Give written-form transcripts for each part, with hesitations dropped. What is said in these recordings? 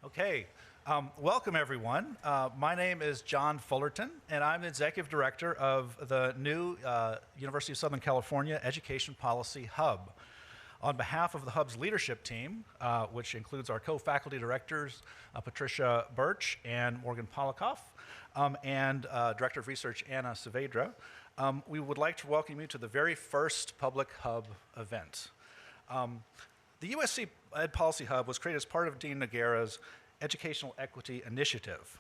Okay, welcome everyone. My name is John Fullerton, and I'm the Executive Director of the new University of Southern California Education Policy Hub. On behalf of the Hub's leadership team, which includes our co-faculty directors, Patricia Birch and Morgan Polikoff, and Director of Research, Anna Saavedra, we would like to welcome you to the very first public Hub event. The USC EdPolicy Hub was created as part of Dean Nogueira's Educational Equity Initiative.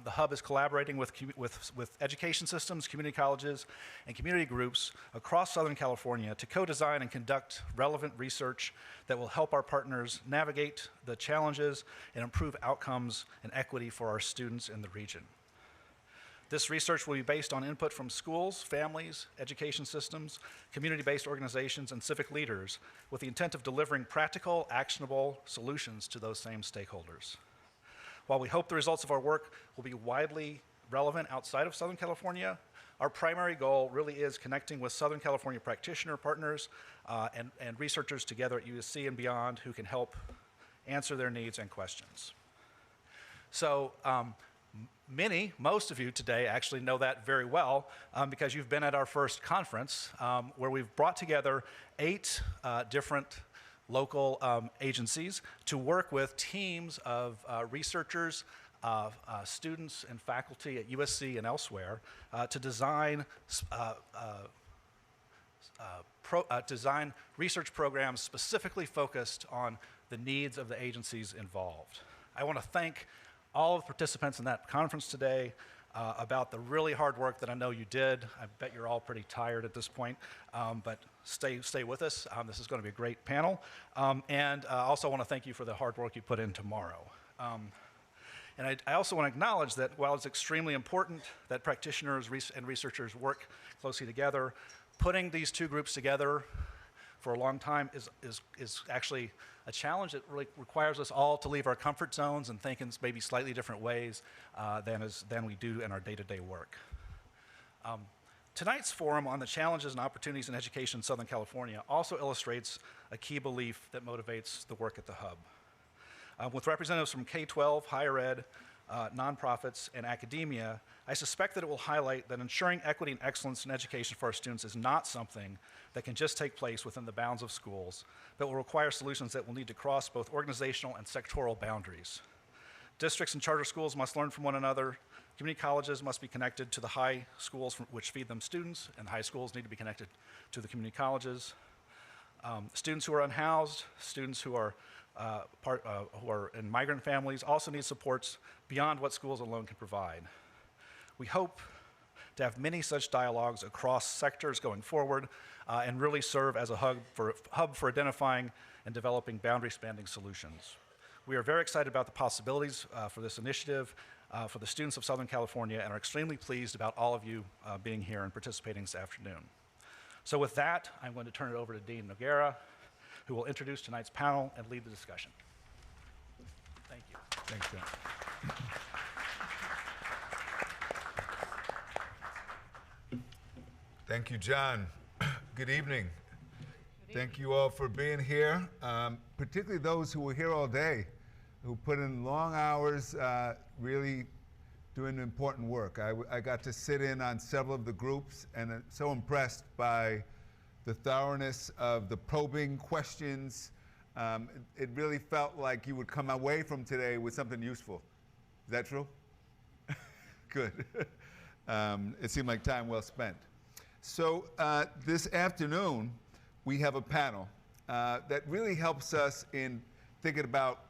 The Hub is collaborating with education systems, community colleges, and community groups across Southern California to co-design and conduct relevant research that will help our partners navigate the challenges and improve outcomes and equity for our students in the region. This research will be based on input from schools, families, education systems, community-based organizations, and civic leaders with the intent of delivering practical, actionable solutions to those same stakeholders. While we hope the results of our work will be widely relevant outside of Southern California, our primary goal really is connecting with Southern California practitioner partners and researchers together at USC and beyond who can help answer their needs and questions. So, most of you today actually know that very well because you've been at our first conference where we've brought together 8 different local agencies to work with teams of researchers, students, and faculty at USC and elsewhere to design research programs specifically focused on the needs of the agencies involved. I want to thank all of the participants in that conference today about the really hard work that I know you did. I bet you're all pretty tired at this point, but stay with us. This is going to be a great panel. And I also want to thank you for the hard work you put in tomorrow. And I also want to acknowledge that while it's extremely important that practitioners and researchers work closely together, putting these two groups together for a long time is actually a challenge that really requires us all to leave our comfort zones and think in maybe slightly different ways than we do in our day-to-day work. Tonight's forum on the challenges and opportunities in education in Southern California also illustrates a key belief that motivates the work at the Hub. With representatives from K-12, higher ed, nonprofits, and academia, I suspect that it will highlight that ensuring equity and excellence in education for our students is not something that can just take place within the bounds of schools, but will require solutions that will need to cross both organizational and sectoral boundaries. Districts and charter schools must learn from one another. Community colleges must be connected to the high schools which feed them students, and the high schools need to be connected to the community colleges. Students who are unhoused, students who are in migrant families also need supports beyond what schools alone can provide. We hope to have many such dialogues across sectors going forward and really serve as a hub for identifying and developing boundary-spanning solutions. We are very excited about the possibilities for this initiative for the students of Southern California and are extremely pleased about all of you being here and participating this afternoon. So with that, I'm going to turn it over to Dean Nogueira, who will introduce tonight's panel and lead the discussion. Thank you. Thanks, John. Thank you, John. Good evening. Thank you all for being here, particularly those who were here all day, who put in long hours really doing important work. I got to sit in on several of the groups and I'm so impressed by the thoroughness of the probing questions. It really felt like you would come away from today with something useful. Is that true? Good. It seemed like time well spent. So this afternoon, we have a panel that really helps us in thinking about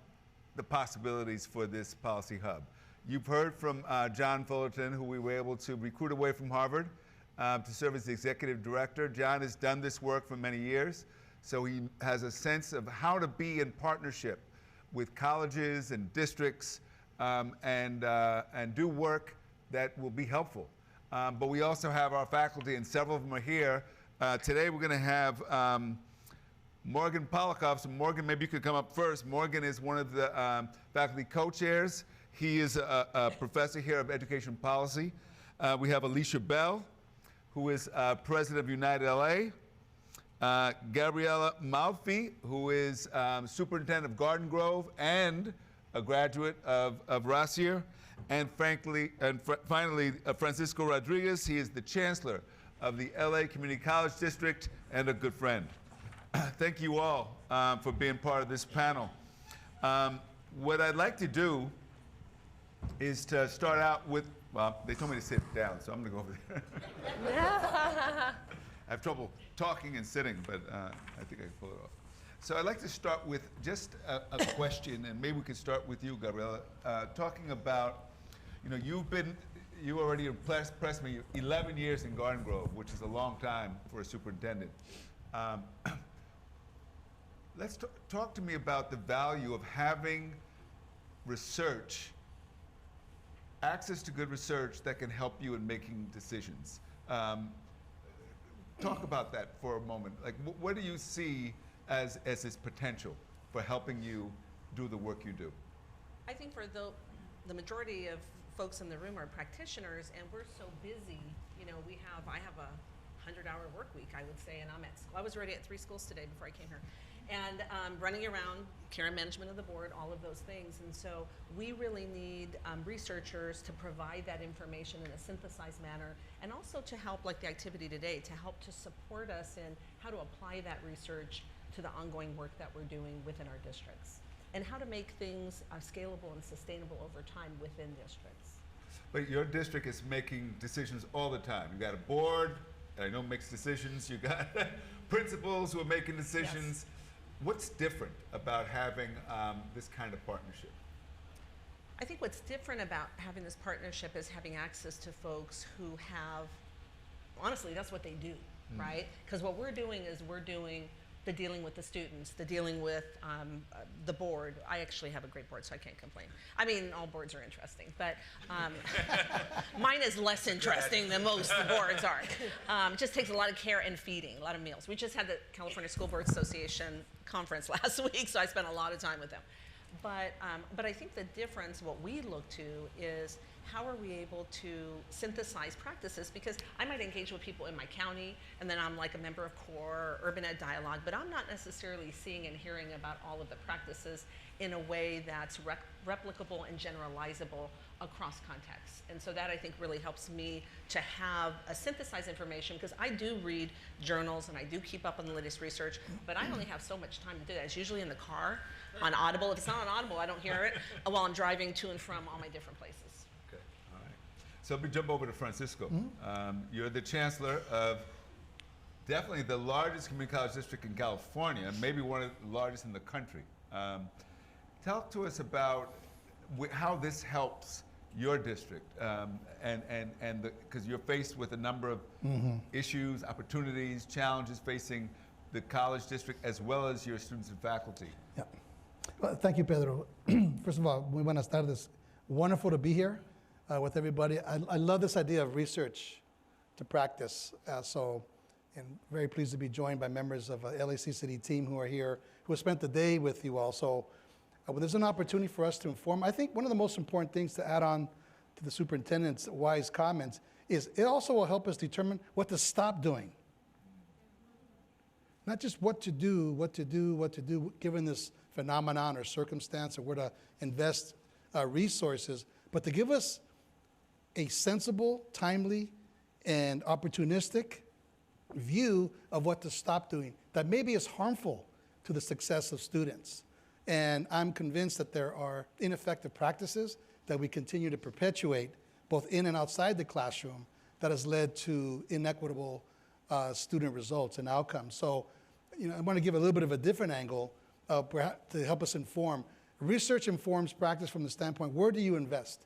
the possibilities for this policy hub. You've heard from John Fullerton, who we were able to recruit away from Harvard to serve as the executive director. John has done this work for many years, so he has a sense of how to be in partnership with colleges and districts and do work that will be helpful. But we also have our faculty, and several of them are here. Today we're going to have Morgan Polikoff. So Morgan, maybe you could come up first. Morgan is one of the faculty co-chairs. He is a professor here of education policy. We have Alicia Bell, who is president of United LA. Gabriella Malfi, who is superintendent of Garden Grove and a graduate of Rossier, and finally, Francisco Rodriguez. He is the Chancellor of the LA Community College District and a good friend. Thank you all for being part of this panel. What I'd like to do is to start out with, well, they told me to sit down, so I'm going to go over there. I have trouble talking and sitting, but I think I can pull it off. So I'd like to start with just a question, and maybe we could start with you, Gabriela, talking about, you already impressed me, 11 years in Garden Grove, which is a long time for a superintendent. Let's talk to me about the value of having research, access to good research that can help you in making decisions. Talk about that for a moment. Like, what do you see as its potential for helping you do the work you do? I think for the majority of folks in the room are practitioners, and we're so busy. I have a 100-hour work week, I would say, and I'm at school. I was already at 3 schools today before I came here. And running around, care and management of the board, all of those things. And so we really need researchers to provide that information in a synthesized manner, and also to help, like the activity today, to help to support us in how to apply that research to the ongoing work that we're doing within our districts, and how to make things scalable and sustainable over time within districts. But your district is making decisions all the time. You got a board, I know makes decisions. You got principals who are making decisions. Yes. What's different about having this kind of partnership? I think what's different about having this partnership is having access to folks who have, honestly, that's what they do, right? Because what we're doing is we're doing the dealing with the students, the dealing with the board. I actually have a great board, so I can't complain. I mean, all boards are interesting, but mine is less interesting than most the boards are. It just takes a lot of care and feeding, a lot of meals. We just had the California School Board Association conference last week, so I spent a lot of time with them. But I think the difference, what we look to, is how are we able to synthesize practices? Because I might engage with people in my county, and then I'm like a member of CORE or Urban Ed Dialogue, but I'm not necessarily seeing and hearing about all of the practices in a way that's replicable and generalizable across contexts. And so that, I think, really helps me to have a synthesized information, because I do read journals and I do keep up on the latest research, but I only have so much time to do that. It's usually in the car, on Audible. If it's not on Audible, I don't hear it while I'm driving to and from all my different places. Okay, all right. So let me jump over to Francisco. You're the chancellor of definitely the largest community college district in California, maybe one of the largest in the country. Talk to us about how this helps your district, because you're faced with a number of issues, opportunities, challenges facing the college district as well as your students and faculty. Yeah. Well, thank you, Pedro. First of all, we want to start this. Wonderful to be here with everybody. I love this idea of research to practice. And very pleased to be joined by members of LAC City team who are here, who have spent the day with you all. So there's an opportunity for us to inform. I think one of the most important things to add on to the superintendent's wise comments is it also will help us determine what to stop doing. Not just what to do, given this phenomenon or circumstance, or where to invest resources, but to give us a sensible, timely, and opportunistic view of what to stop doing that maybe is harmful to the success of students. And I'm convinced that there are ineffective practices that we continue to perpetuate both in and outside the classroom that has led to inequitable student results and outcomes. So, I want to give a little bit of a different angle perhaps to help us inform. Research informs practice from the standpoint, where do you invest?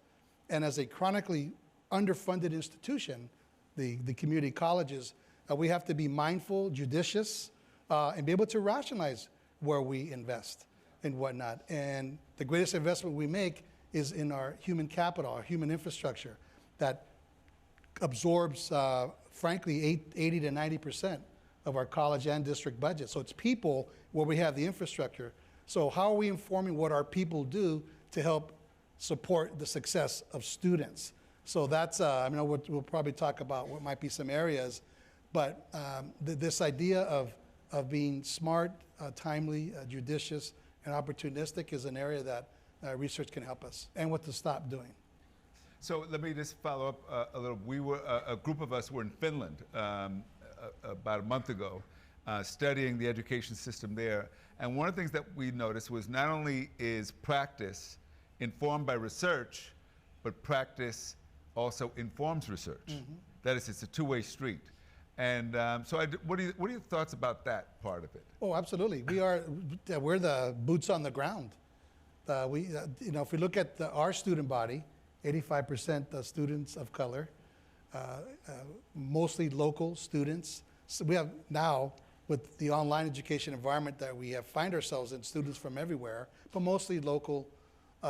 And as a chronically underfunded institution, the community colleges, we have to be mindful, judicious, and be able to rationalize where we invest and whatnot. And the greatest investment we make is in our human capital, our human infrastructure that absorbs, frankly, 80 to 90% of our college and district budget. So it's people where we have the infrastructure. So how are we informing what our people do to help support the success of students? So that's, we'll probably talk about what might be some areas, but this idea of being smart, timely, judicious, and opportunistic is an area that research can help us and what to stop doing. So let me just follow up a little. We were a group of us were in Finland about a month ago, studying the education system there. And one of the things that we noticed was not only is practice informed by research, but practice also informs research. That is, it's a two-way street. And what are your thoughts about that part of it? Oh, absolutely. We're the boots on the ground. If we look at our student body, 85% students of color, mostly local students. So we have now, with the online education environment that we have find ourselves in, students from everywhere, but mostly local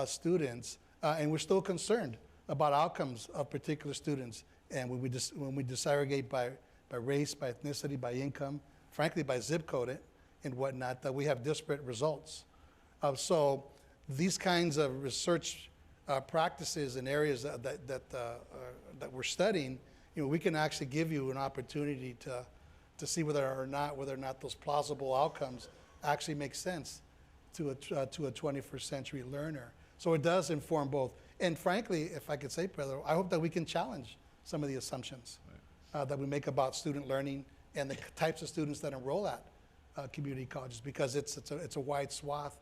students, and we're still concerned about outcomes of particular students. And when we disaggregate by race, by ethnicity, by income, frankly, by zip code and whatnot, that we have disparate results. So these kinds of research practices and areas that we're studying, we can actually give you an opportunity to see whether or not those plausible outcomes actually make sense to a 21st century learner. So it does inform both. And frankly, if I could say, Pedro, I hope that we can challenge some of the assumptions that we make about student learning and the types of students that enroll at community colleges, because it's a wide swath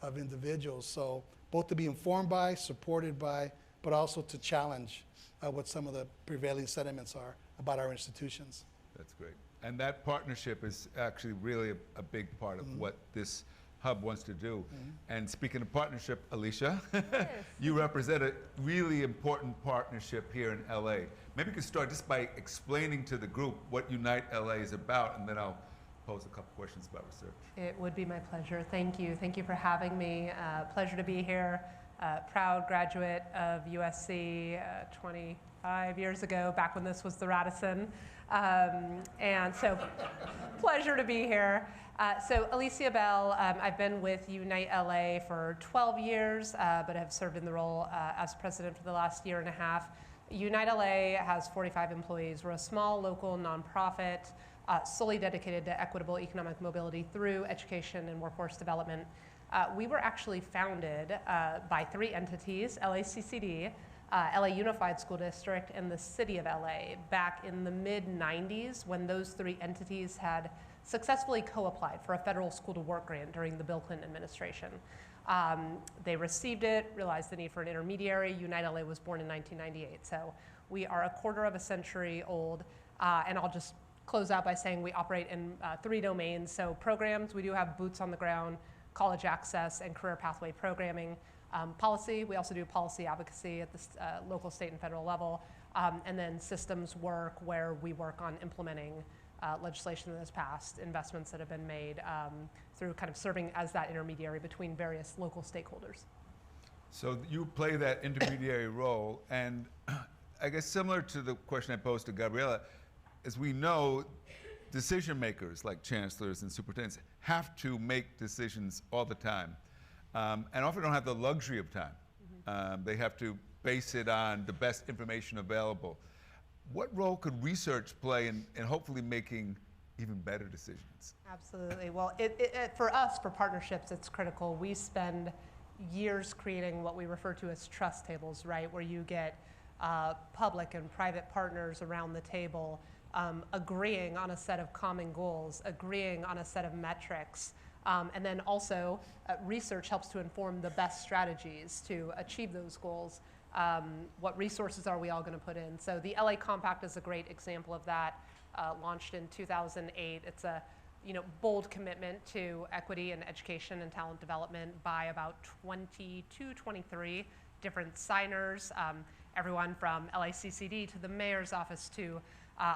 of individuals. So both to be informed by, supported by, but also to challenge what some of the prevailing sentiments are about our institutions. That's great. And that partnership is actually really a big part of what this hub wants to do. And speaking of partnership, Alicia, Yes. you represent a really important partnership here in LA. Maybe you could start just by explaining to the group what Unite LA is about, and then I'll pose a couple questions about research. It would be my pleasure. Thank you. Thank you for having me. Pleasure to be here. Proud graduate of USC 25 years ago, back when this was the Radisson. And so pleasure to be here. So Alicia Bell, I've been with Unite LA for 12 years, but have served in the role as president for the last year and a half. Unite LA has 45 employees. We're a small local nonprofit solely dedicated to equitable economic mobility through education and workforce development. We were actually founded by three entities: LACCD, LA Unified School District, and the City of LA back in the mid-90s, when those three entities had successfully co-applied for a federal school to work grant during the Bill Clinton administration. They received it, realized the need for an intermediary. Unite LA was born in 1998. So we are a quarter of a century old. And I'll just close out by saying we operate in three domains. So programs, we do have boots on the ground, college access, and career pathway programming. Policy, we also do policy advocacy at the local, state, and federal level. And then systems work, where we work on implementing legislation that has passed, investments that have been made through kind of serving as that intermediary between various local stakeholders. So you play that intermediary role, and I guess similar to the question I posed to Gabriela, as we know, decision makers like chancellors and superintendents have to make decisions all the time, and often don't have the luxury of time. They have to base it on the best information available. What role could research play in hopefully making even better decisions? Absolutely. Well, for us, for partnerships, it's critical. We spend years creating what we refer to as trust tables, right, where you get public and private partners around the table agreeing on a set of common goals, agreeing on a set of metrics, and then also research helps to inform the best strategies to achieve those goals. What resources are we all going to put in? So the LA Compact is a great example of that, launched in 2008. It's a bold commitment to equity and education and talent development by about 22, 23 different signers, everyone from LACCD to the mayor's office to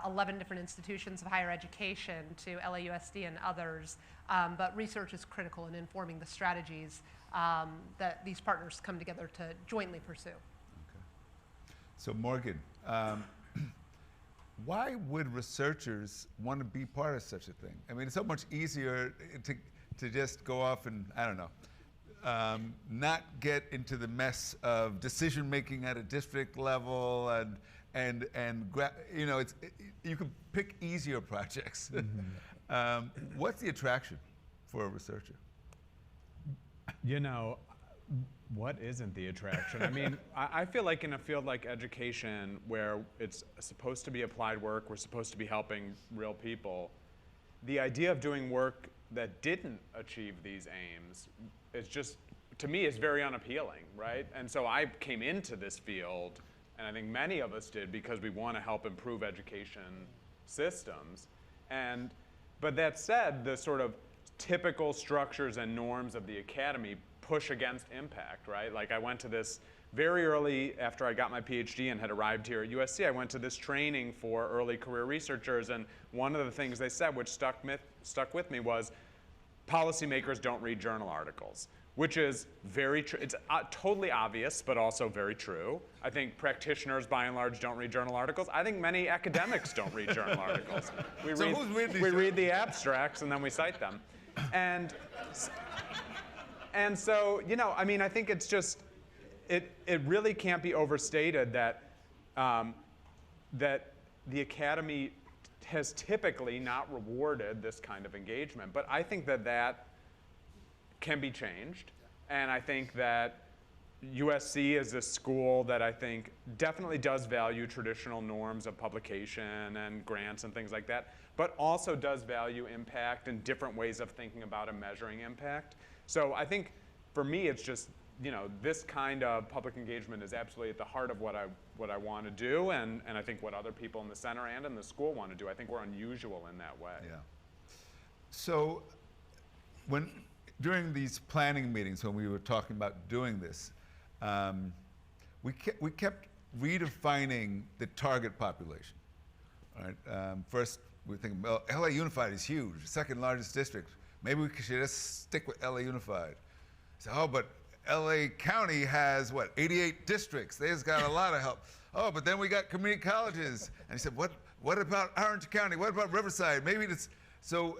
11 different institutions of higher education to LAUSD and others. But research is critical in informing the strategies that these partners come together to jointly pursue. So Morgan, why would researchers want to be part of such a thing? I mean, it's so much easier to just go off and, I don't know, not get into the mess of decision making at a district level, and you can pick easier projects. Mm-hmm. What's the attraction for a researcher? What isn't the attraction? I mean, I feel like in a field like education, where it's supposed to be applied work, we're supposed to be helping real people, the idea of doing work that didn't achieve these aims is just, to me, is very unappealing, right? And so I came into this field, and I think many of us did, because we want to help improve education systems. But that said, the sort of typical structures and norms of the academy push against impact, right? Like, I went to this very early, after I got my PhD and had arrived here at USC, I went to this training for early career researchers, and one of the things they said, which stuck with me, was policymakers don't read journal articles, which is very true. It's totally obvious, but also very true. I think practitioners, by and large, don't read journal articles. I think many academics don't read journal articles. We read the abstracts, and then we cite them. And so, you know, I mean, I think it's just, it really can't be overstated that that the academy has typically not rewarded this kind of engagement. But I think that can be changed. And I think that USC is a school that I think definitely does value traditional norms of publication and grants and things like that, but also does value impact and different ways of thinking about and measuring impact. So I think for me, it's just, you know, this kind of public engagement is absolutely at the heart of what I want to do, and I think what other people in the center and in the school want to do. I think we're unusual in that way. Yeah. So during these planning meetings, when we were talking about doing this, we kept redefining the target population. Right? First, we were thinking, well, LA Unified is huge, second largest district. Maybe we should just stick with LA Unified. So, oh, but LA County has, what, 88 districts. They've got a lot of help. Oh, but then we got community colleges. And he said, what about Orange County? What about Riverside? Maybe it's, so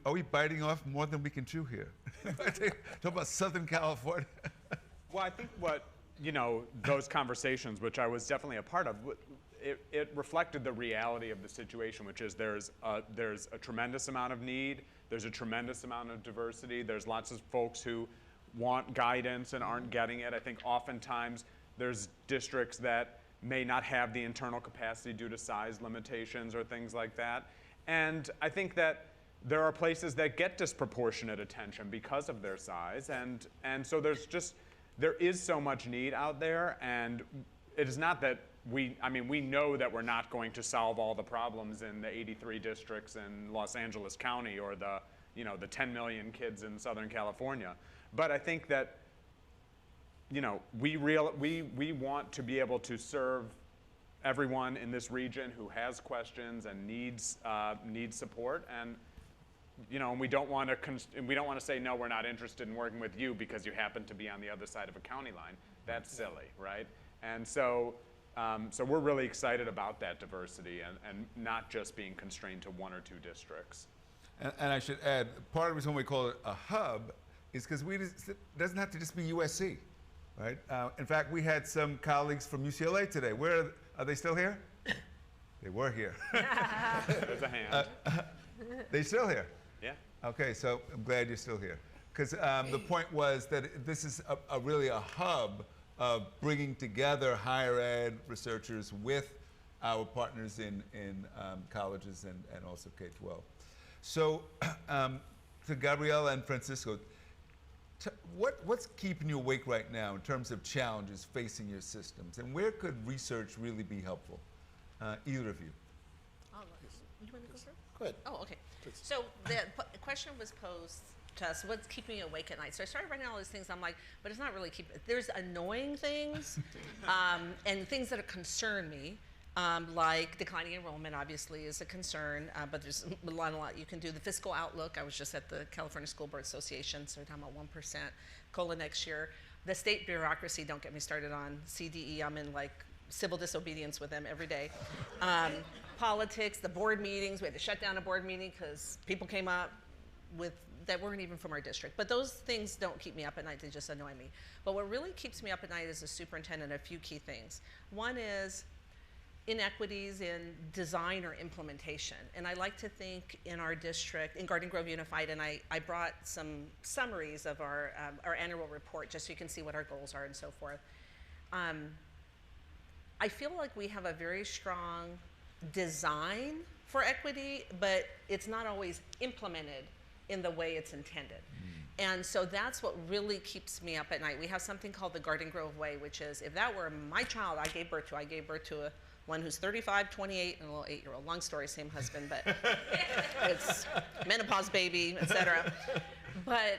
are we biting off more than we can chew here? Talk about Southern California. Well, I think what, you know, those conversations, which I was definitely a part of, it reflected the reality of the situation, which is there's a tremendous amount of need, there's a tremendous amount of diversity, there's lots of folks who want guidance and aren't getting it. I think oftentimes there's districts that may not have the internal capacity due to size limitations or things like that. And I think that there are places that get disproportionate attention because of their size. And so there is so much need out there, and it is not that we know that we're not going to solve all the problems in the 83 districts in Los Angeles County or the 10 million kids in Southern California. But I think that, you know, we want to be able to serve everyone in this region who has questions and needs support, and you know, and we don't want to say, no, we're not interested in working with you because you happen to be on the other side of a county line. That's silly, right? And so we're really excited about that diversity and not just being constrained to one or two districts. And I should add, part of the reason we call it a hub is because it doesn't have to just be USC, right? In fact, we had some colleagues from UCLA today. Are they still here? They were here. There's a hand. They still here? Yeah. Okay, so I'm glad you're still here. Because the point was that this is really a hub of bringing together higher ed researchers with our partners in colleges and also K-12. So to Gabriela and Francisco, what's keeping you awake right now in terms of challenges facing your systems, and where could research really be helpful? Either of you. You want to go first? Go ahead. Oh, okay. So the question was posed to us, what's keeping me awake at night? So I started writing all these things. I'm like, but it's not really there's annoying things and things that concern me. Like declining enrollment obviously is a concern, but there's a lot you can do. The fiscal outlook, I was just at the California School Board Association, so we're talking about 1% COLA next year. The state bureaucracy, don't get me started on CDE, I'm in like civil disobedience with them every day. Politics, the board meetings, we had to shut down a board meeting because people came up with that weren't even from our district. But those things don't keep me up at night, they just annoy me. But what really keeps me up at night as a superintendent, a few key things. One is, inequities in design or implementation. And I like to think in our district, in Garden Grove Unified, and I brought some summaries of our annual report just so you can see what our goals are and so forth. I feel like we have a very strong design for equity, but it's not always implemented in the way it's intended. And so that's what really keeps me up at night. We have something called the Garden Grove Way, which is, if that were my child I gave birth to one who's 35, 28, and a little 8-year-old. Long story, same husband, but it's menopause baby, etc. But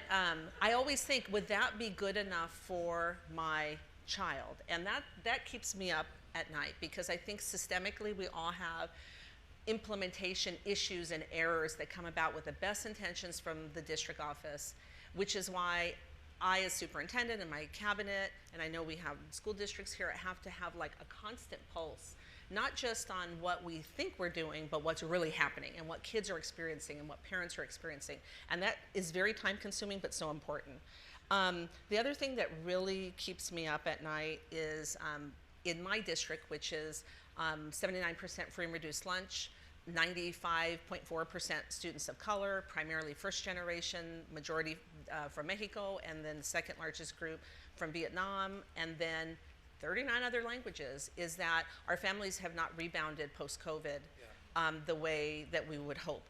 I always think, would that be good enough for my child? And that keeps me up at night, because I think systemically we all have implementation issues and errors that come about with the best intentions from the district office, which is why I, as superintendent, and my cabinet, and I know we have school districts here, have to have like a constant pulse, not just on what we think we're doing, but what's really happening and what kids are experiencing and what parents are experiencing. And that is very time consuming, but so important. The other thing that really keeps me up at night is in my district, which is 79% free and reduced lunch, 95.4% students of color, primarily first generation, majority from Mexico, and then the second largest group from Vietnam, and then 39 other languages, is that our families have not rebounded post-COVID the way that we would hope.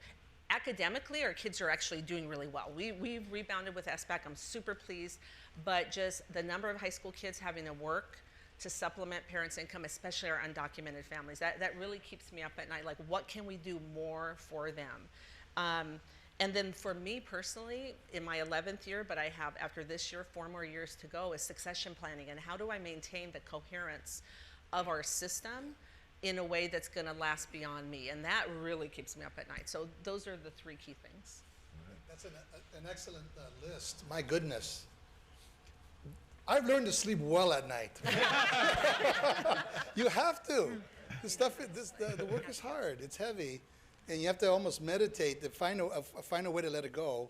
Academically, our kids are actually doing really well. We've rebounded with SBAC, I'm super pleased, but just the number of high school kids having to work to supplement parents' income, especially our undocumented families, that really keeps me up at night. Like, what can we do more for them? And then for me personally, in my 11th year, but I have, after this year, 4 more years to go, is succession planning. And how do I maintain the coherence of our system in a way that's gonna last beyond me? And that really keeps me up at night. So those are the 3 key things. That's an excellent list. My goodness. I've learned to sleep well at night. You have to. The work is hard. It's heavy, and you have to almost meditate to find a way to let it go,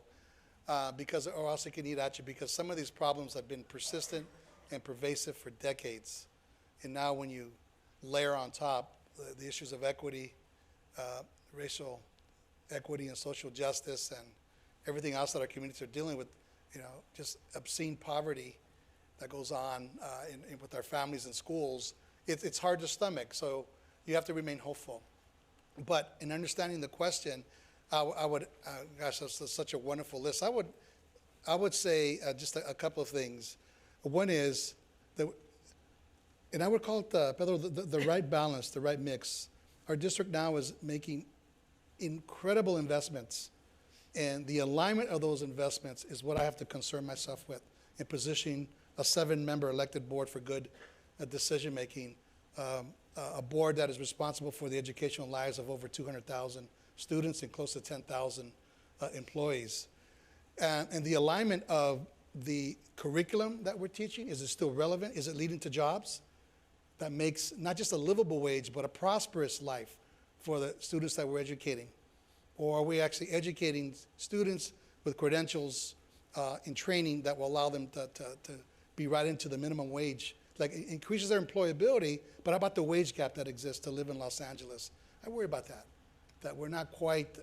or else it can eat at you. Because some of these problems have been persistent and pervasive for decades, and now when you layer on top the issues of equity, racial equity, and social justice, and everything else that our communities are dealing with, just obscene poverty that goes on with our families and schools, it's hard to stomach. So you have to remain hopeful. But in understanding the question, I would, gosh, that's such a wonderful list. I would say just a couple of things. One is that, and I would call it, Pedro, the right balance, the right mix. Our district now is making incredible investments, and the alignment of those investments is what I have to concern myself with in positioning a 7-member elected board for good decision-making, a board that is responsible for the educational lives of over 200,000 students and close to 10,000 employees. And the alignment of the curriculum that we're teaching, is it still relevant? Is it leading to jobs that makes not just a livable wage, but a prosperous life for the students that we're educating? Or are we actually educating students with credentials in training that will allow them to be right into the minimum wage? Like, it increases their employability, but how about the wage gap that exists to live in Los Angeles? I worry about that we're not quite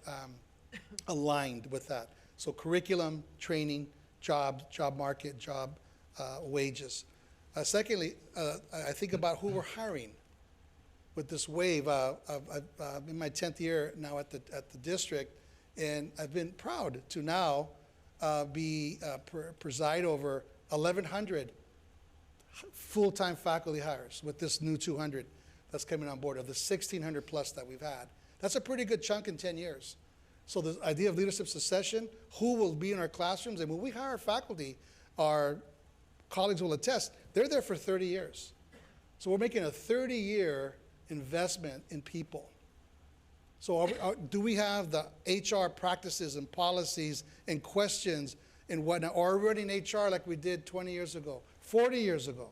aligned with that. So curriculum, training, job market, wages. Secondly, I think about who we're hiring with this wave. I'm in my 10th year now at the district, and I've been proud to now preside over 1,100 full-time faculty hires with this new 200 that's coming on board of the 1,600 plus that we've had. That's a pretty good chunk in 10 years. So the idea of leadership succession, who will be in our classrooms, and when we hire faculty, our colleagues will attest, they're there for 30 years. So we're making a 30-year investment in people. So do we have the HR practices and policies and questions and whatnot, or are we running HR like we did 20 years ago, 40 years ago,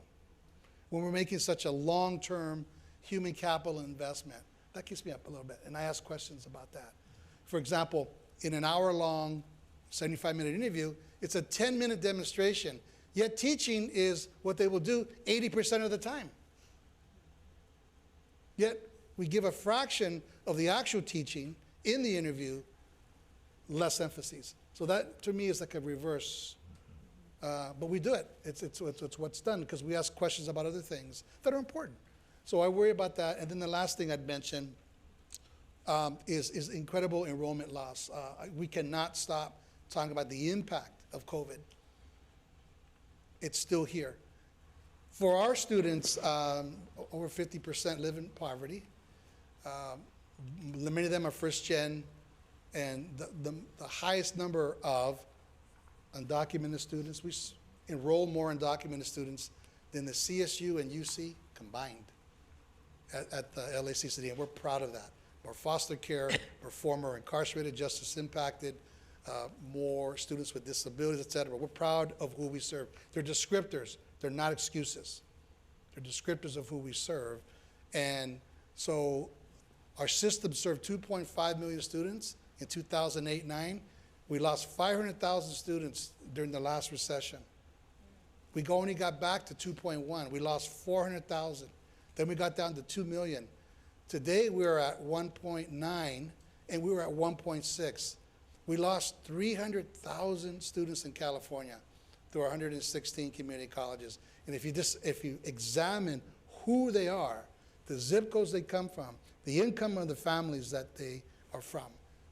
when we're making such a long-term human capital investment? That keeps me up a little bit, and I ask questions about that. For example, in an hour-long, 75-minute interview, it's a 10-minute demonstration, yet teaching is what they will do 80% of the time. Yet We give a fraction of the actual teaching in the interview, less emphasis. So that, to me, is like a reverse. But we do it. It's what's done because we ask questions about other things that are important. So I worry about that. And then the last thing I'd mention is incredible enrollment loss. We cannot stop talking about the impact of COVID. It's still here. For our students, over 50% live in poverty. Many of them are first gen, and the highest number of undocumented students, we enroll more undocumented students than the CSU and UC combined at the LACCD, and we're proud of that. More foster care, more former incarcerated, justice impacted, more students with disabilities, et cetera. We're proud of who we serve. They're descriptors, they're not excuses. They're descriptors of who we serve. And so our system served 2.5 million students in 2008-9. We lost 500,000 students during the last recession. We only got back to 2.1. We lost 400,000. Then we got down to 2 million. Today we're at 1.9, and we were at 1.6. We lost 300,000 students in California through our 116 community colleges. And if you examine who they are, the zip codes they come from, the income of the families that they are from,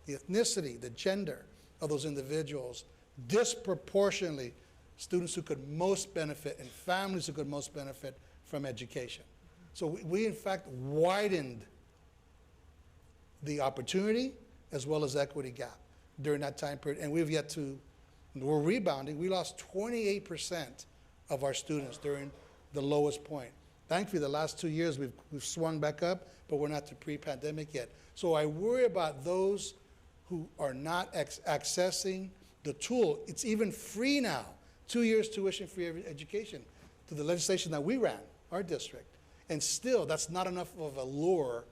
the ethnicity, the gender of those individuals, disproportionately students who could most benefit and families who could most benefit from education. So we in fact widened the opportunity as well as equity gap during that time period, and we're rebounding. We lost 28% of our students during the lowest point. Thankfully, the last 2 years we've swung back up, but we're not to pre-pandemic yet. So I worry about those who are not accessing the tool. It's even free now, 2 years tuition-free education, to the legislation that we ran, our district. And still, that's not enough of a lure.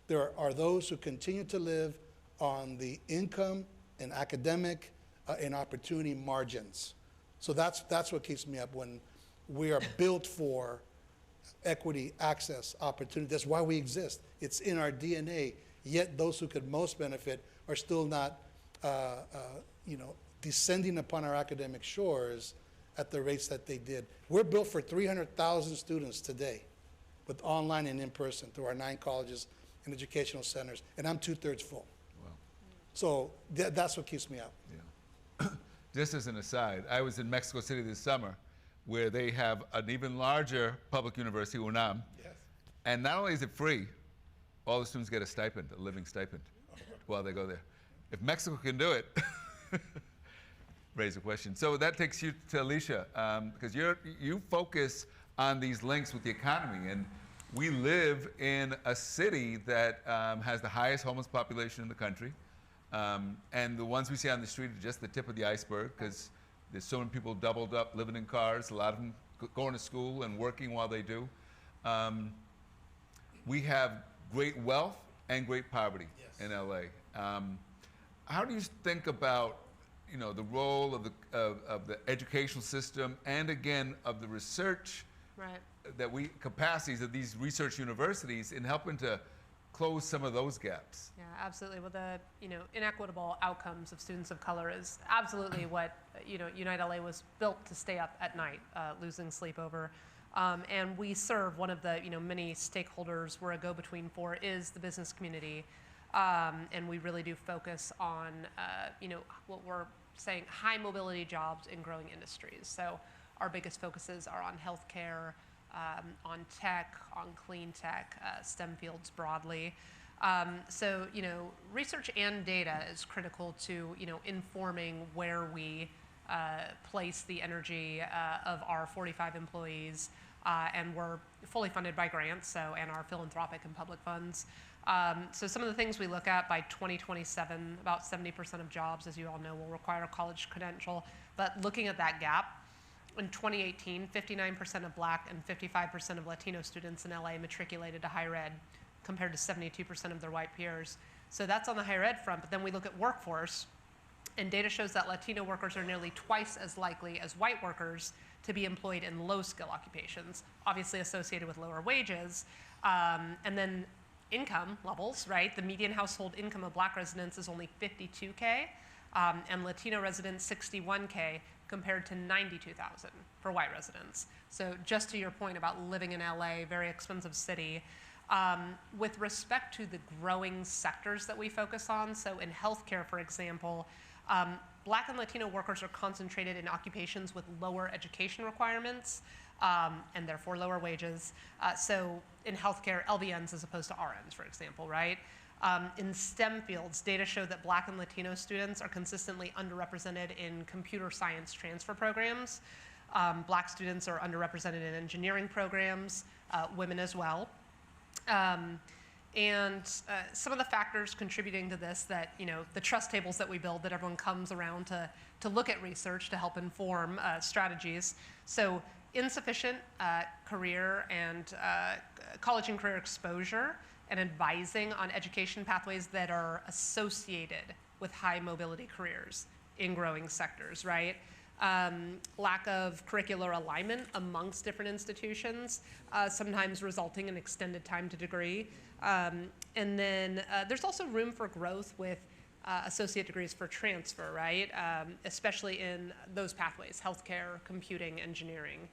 There are those who continue to live on the income and academic and opportunity margins. So that's what keeps me up when we are built for equity, access, opportunity. That's why we exist. It's in our DNA, yet those who could most benefit are still not descending upon our academic shores at the rates that they did. We're built for 300,000 students today, with online and in person through our 9 colleges and educational centers, and I'm 2/3 full. Wow. So that's what keeps me up. Yeah. Just as an aside, I was in Mexico City this summer, where they have an even larger public university, UNAM. Yes. And not only is it free, all the students get a stipend, a living stipend, while they go there. If Mexico can do it, raise a question. So that takes you to Alicia, because you focus on these links with the economy, and we live in a city that has the highest homeless population in the country, and the ones we see on the street are just the tip of the iceberg, because there's so many people doubled up living in cars, a lot of them going to school and working while they do. We have great wealth and great poverty in LA. How do you think about the role of the educational system, and again of the research capacities of these research universities in helping to close some of those gaps? Yeah, absolutely. Well, the inequitable outcomes of students of color is absolutely what Unite LA was built to stay up at night, losing sleep over. And we serve one of the many stakeholders we're a go-between for is the business community, and we really do focus on what we're saying high mobility jobs in growing industries. So our biggest focuses are on healthcare, on tech, on clean tech, STEM fields broadly. So research and data is critical to informing where we place the energy of our 45 employees, and we're fully funded by grants, and our philanthropic and public funds. So some of the things we look at by 2027, about 70% of jobs, as you all know, will require a college credential. But looking at that gap, in 2018, 59% of Black and 55% of Latino students in LA matriculated to higher ed, compared to 72% of their white peers. So that's on the higher ed front. But then we look at workforce, and data shows that Latino workers are nearly twice as likely as white workers to be employed in low-skill occupations, obviously associated with lower wages. And then income levels, right? The median household income of Black residents is only $52K, and Latino residents 61K compared to 92,000 for white residents. So just to your point about living in LA, very expensive city, with respect to the growing sectors that we focus on, so in healthcare, for example, Black and Latino workers are concentrated in occupations with lower education requirements, and therefore lower wages. So in healthcare, LVNs as opposed to RNs, for example, right? In STEM fields, data show that Black and Latino students are consistently underrepresented in computer science transfer programs. Black students are underrepresented in engineering programs, women as well. Some of the factors contributing to this that, the trust tables that we build, that everyone comes around to look at research to help inform strategies. So insufficient career and college and career exposure and advising on education pathways that are associated with high mobility careers in growing sectors, right? Lack of curricular alignment amongst different institutions, sometimes resulting in extended time to degree. And then there's also room for growth with associate degrees for transfer, right? Especially in those pathways, healthcare, computing, engineering.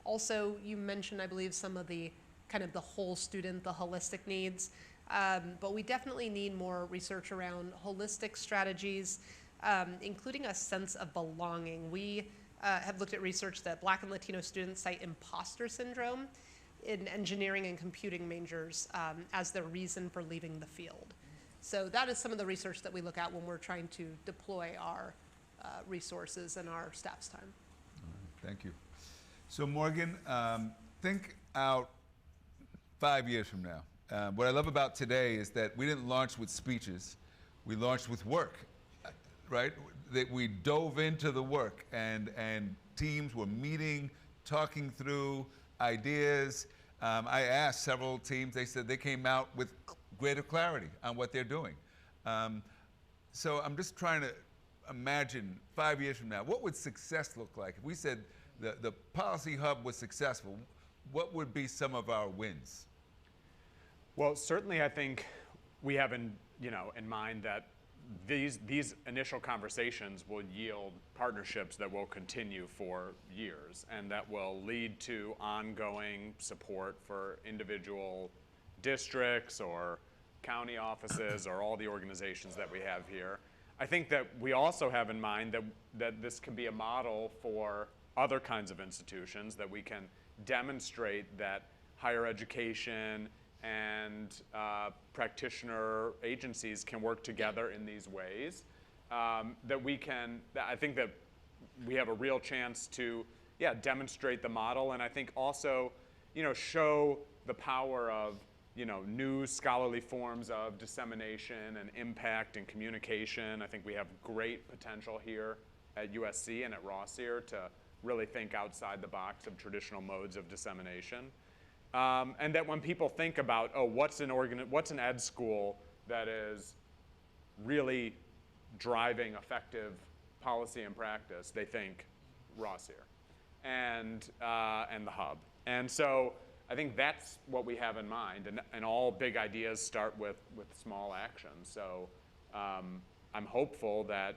Also, you mentioned, I believe, some of the kind of the whole student, the holistic needs. But we definitely need more research around holistic strategies, including a sense of belonging. We have looked at research that Black and Latino students cite imposter syndrome in engineering and computing majors as their reason for leaving the field. So that is some of the research that we look at when we're trying to deploy our resources and our staff's time. Thank you. So Morgan, think out 5 years from now. What I love about today is that we didn't launch with speeches, we launched with work, right? That we dove into the work and teams were meeting, talking through ideas. I asked several teams, they said they came out with greater clarity on what they're doing. So I'm just trying to imagine 5 years from now, what would success look like? If we said the Policy Hub was successful, what would be some of our wins? Well, certainly I think we have in mind that these initial conversations will yield partnerships that will continue for years and that will lead to ongoing support for individual districts or county offices or all the organizations that we have here. I think that we also have in mind that this can be a model for other kinds of institutions, that we can demonstrate that higher education and practitioner agencies can work together in these ways. I think that we have a real chance to, demonstrate the model, and I think also, show the power of, new scholarly forms of dissemination and impact and communication. I think we have great potential here at USC and at Rossier to really think outside the box of traditional modes of dissemination. And that when people think about, what's an ed school that is really driving effective policy and practice, they think Rossier and the Hub. And so I think that's what we have in mind. And all big ideas start with small actions. So I'm hopeful that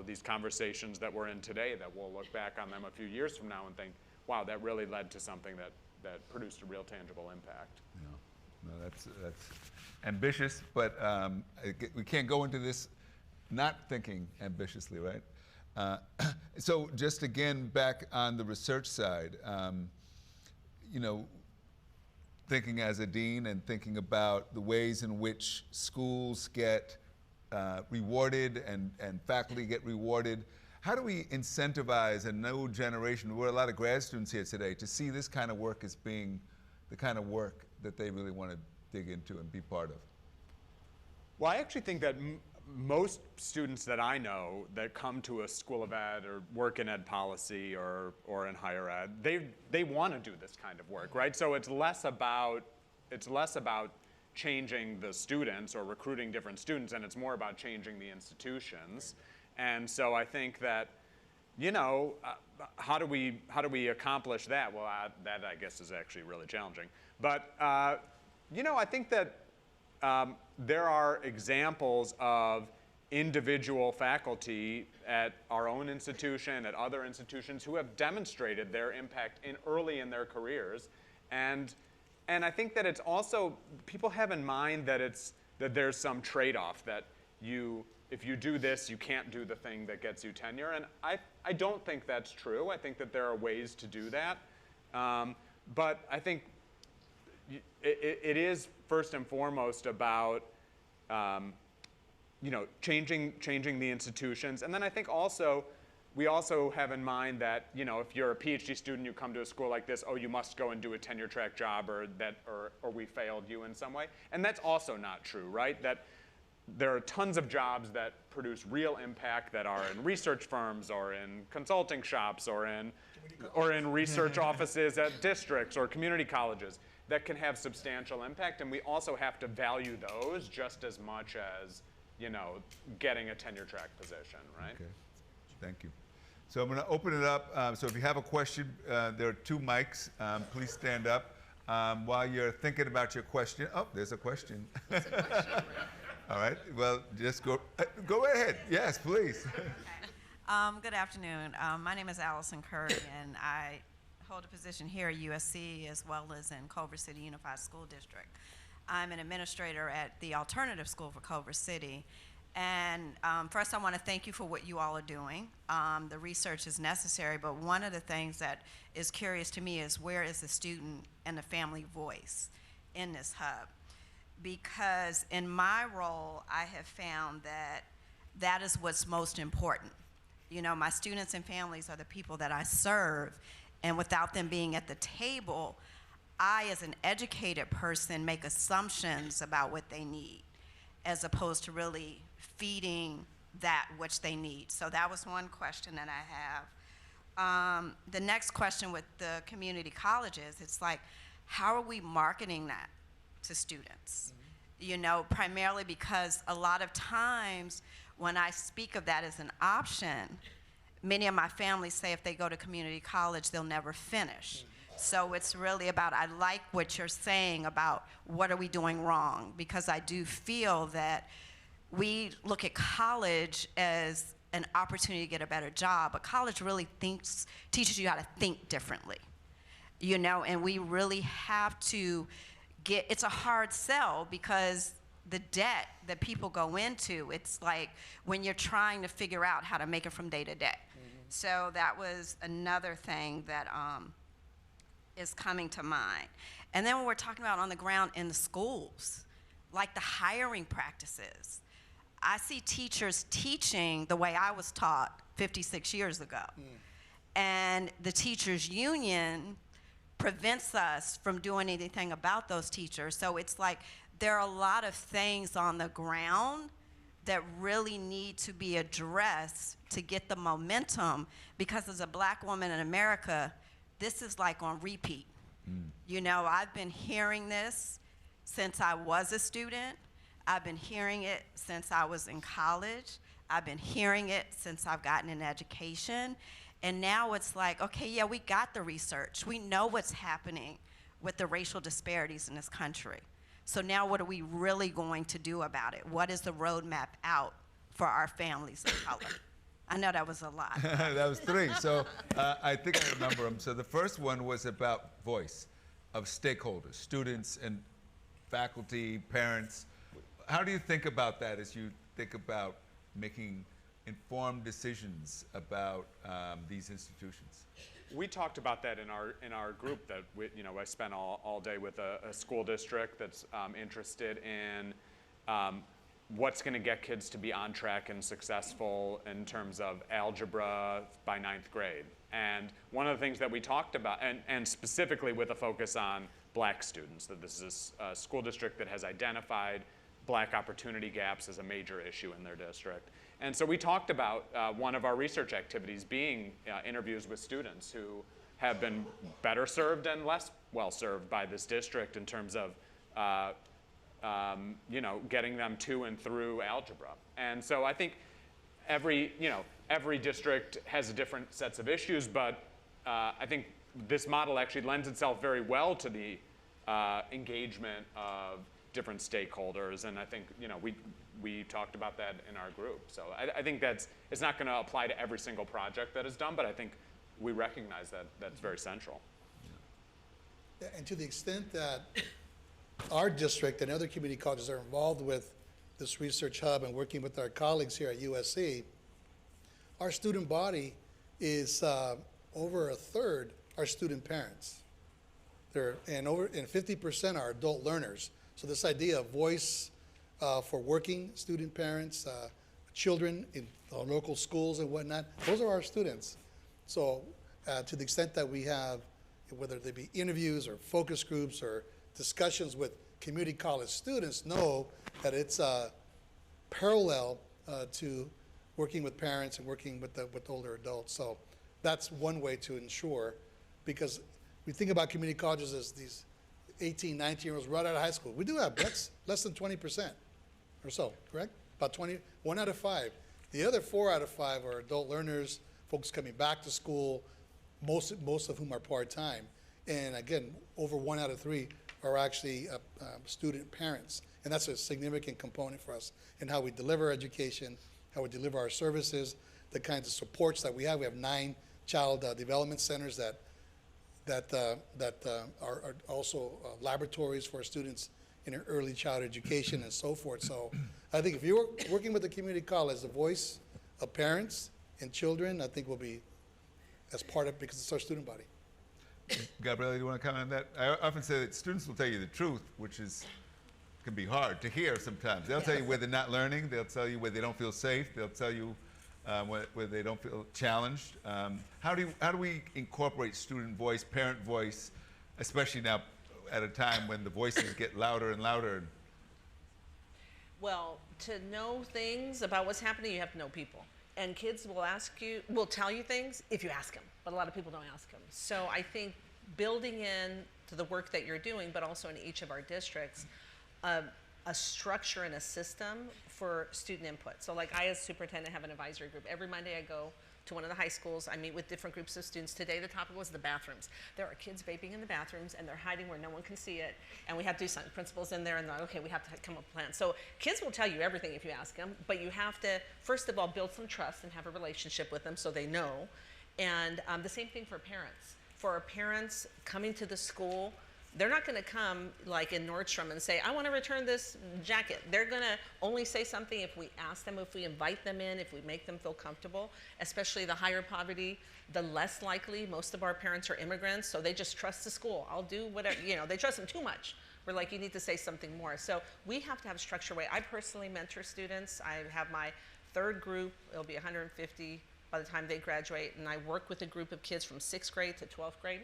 these conversations that we're in today, that we'll look back on them a few years from now and think, wow, that really led to something that produced a real tangible impact. No, that's ambitious, but we can't go into this not thinking ambitiously, right? So just again, back on the research side, thinking as a dean and thinking about the ways in which schools get rewarded and faculty get rewarded. How do we incentivize a new generation, we're a lot of grad students here today, to see this kind of work as being the kind of work that they really want to dig into and be part of? Well, I actually think that most students that I know that come to a school of ed or work in ed policy or in higher ed, they want to do this kind of work, right? So it's less about changing the students or recruiting different students, and it's more about changing the institutions. And so I think that, how do we accomplish that? Well, that I guess is actually really challenging. But I think that there are examples of individual faculty at our own institution, at other institutions, who have demonstrated their impact early in their careers. And I think that it's also, people have in mind that there's some trade-off, that if you do this, you can't do the thing that gets you tenure. And I don't think that's true. I think that there are ways to do that. But I think it is first and foremost about changing the institutions. And then I think we also have in mind that, if you're a PhD student, you come to a school like this, you must go and do a tenure track job, or we failed you in some way. And that's also not true, right? That there are tons of jobs that produce real impact that are in research firms or in consulting shops or in research offices at districts or community colleges that can have substantial impact. And we also have to value those just as much as, getting a tenure track position, right? Okay, thank you. So I'm going to open it up. So if you have a question, there are 2 mics. Please stand up. While you're thinking about your question, there's a question. All right. Well, just go right ahead. Yes, please. Good afternoon. My name is Allison Curry, and I hold a position here at USC as well as in Culver City Unified School District. I'm an administrator at the alternative school for Culver City. And first, I want to thank you for what you all are doing. The research is necessary, but one of the things that is curious to me is, where is the student and the family voice in this hub? Because in my role, I have found that is what's most important. My students and families are the people that I serve, and without them being at the table, I, as an educated person, make assumptions about what they need, as opposed to really feeding that which they need. So that was one question that I have. The next question with the community colleges, it's like, how are we marketing that to students? Primarily because a lot of times when I speak of that as an option, many of my families say if they go to community college, they'll never finish. So it's really about, I like what you're saying about what are we doing wrong, because I do feel that we look at college as an opportunity to get a better job, but college really teaches you how to think differently, and we really have to it's a hard sell, because the debt that people go into, it's like when you're trying to figure out how to make it from day to day. So that was another thing that is coming to mind. And then when we're talking about on the ground in the schools, like the hiring practices, I see teachers teaching the way I was taught 56 years ago. And the teachers' union prevents us from doing anything about those teachers. So it's like there are a lot of things on the ground that really need to be addressed to get the momentum, because as a Black woman in America, this is like on repeat. I've been hearing this since I was a student. I've been hearing it since I was in college. I've been hearing it since I've gotten an education. And now it's like, okay, yeah, we got the research. We know what's happening with the racial disparities in this country. So now what are we really going to do about it? What is the roadmap out for our families of color? I know that was a lot. That was 3. So I think I remember them. So the first one was about voice of stakeholders, students and faculty, parents. How do you think about that as you think about making informed decisions about these institutions? We talked about that in our group, that I spent all day with a school district that's interested in what's going to get kids to be on track and successful in terms of algebra by 9th grade. And one of the things that we talked about, and specifically with a focus on Black students, that this is a school district that has identified Black opportunity gaps as a major issue in their district. And so we talked about one of our research activities being interviews with students who have been better served and less well served by this district in terms of getting them to and through algebra. And so I think every district has different sets of issues, but I think this model actually lends itself very well to the engagement of different stakeholders, and I think we talked about that in our group. So I think it's not going to apply to every single project that is done, but I think we recognize that that's very central. Yeah, and to the extent that our district and other community colleges are involved with this research hub and working with our colleagues here at USC, our student body is over a third are student parents. And 50% are adult learners. So this idea of voice for working student parents, children in local schools and whatnot, those are our students. So to the extent that we have, whether they be interviews or focus groups or discussions with community college students, know that it's parallel to working with parents and working with older adults. So that's one way to ensure, because we think about community colleges as these 18, 19-year-olds right out of high school. We do have, that's less than 20% or so, correct? About 1 out of 5. The other 4 out of 5 are adult learners, folks coming back to school, most of whom are part-time. And again, over 1 out of 3 are actually student parents. And that's a significant component for us in how we deliver education, how we deliver our services, the kinds of supports that we have. We have 9 child development centers that are also laboratories for students in early child education and so forth. So I think if you're working with a community college, the voice of parents and children, I think will be as part of, because it's our student body. Gabriella, do you want to comment on that? I often say that students will tell you the truth, which can be hard to hear sometimes. They'll tell you where they're not learning. They'll tell you where they don't feel safe. They'll tell you where they don't feel challenged. How do we incorporate student voice, parent voice, especially now at a time when the voices get louder and louder? Well, to know things about what's happening, you have to know people. And kids will tell you things if you ask them, but a lot of people don't ask them. So I think building in to the work that you're doing, but also in each of our districts, a structure and a system for student input. So like I as superintendent have an advisory group. Every Monday I go to one of the high schools. I meet with different groups of students. Today the topic was the bathrooms. There are kids vaping in the bathrooms and they're hiding where no one can see it. And we have to do something. Principals in there and they're like, okay, we have to come up with a plan. So kids will tell you everything if you ask them, but you have to, first of all, build some trust and have a relationship with them so they know. And the same thing for parents. For our parents coming to the school, they're not going to come like in Nordstrom and say, I want to return this jacket. They're going to only say something if we ask them, if we invite them in, if we make them feel comfortable. Especially the higher poverty, the less likely. Most of our parents are immigrants, so they just trust the school. I'll do whatever, they trust them too much. We're like, you need to say something more. So we have to have a structured way. I personally mentor students. I have my 3rd group. It'll be 150 by the time they graduate. And I work with a group of kids from 6th grade to 12th grade.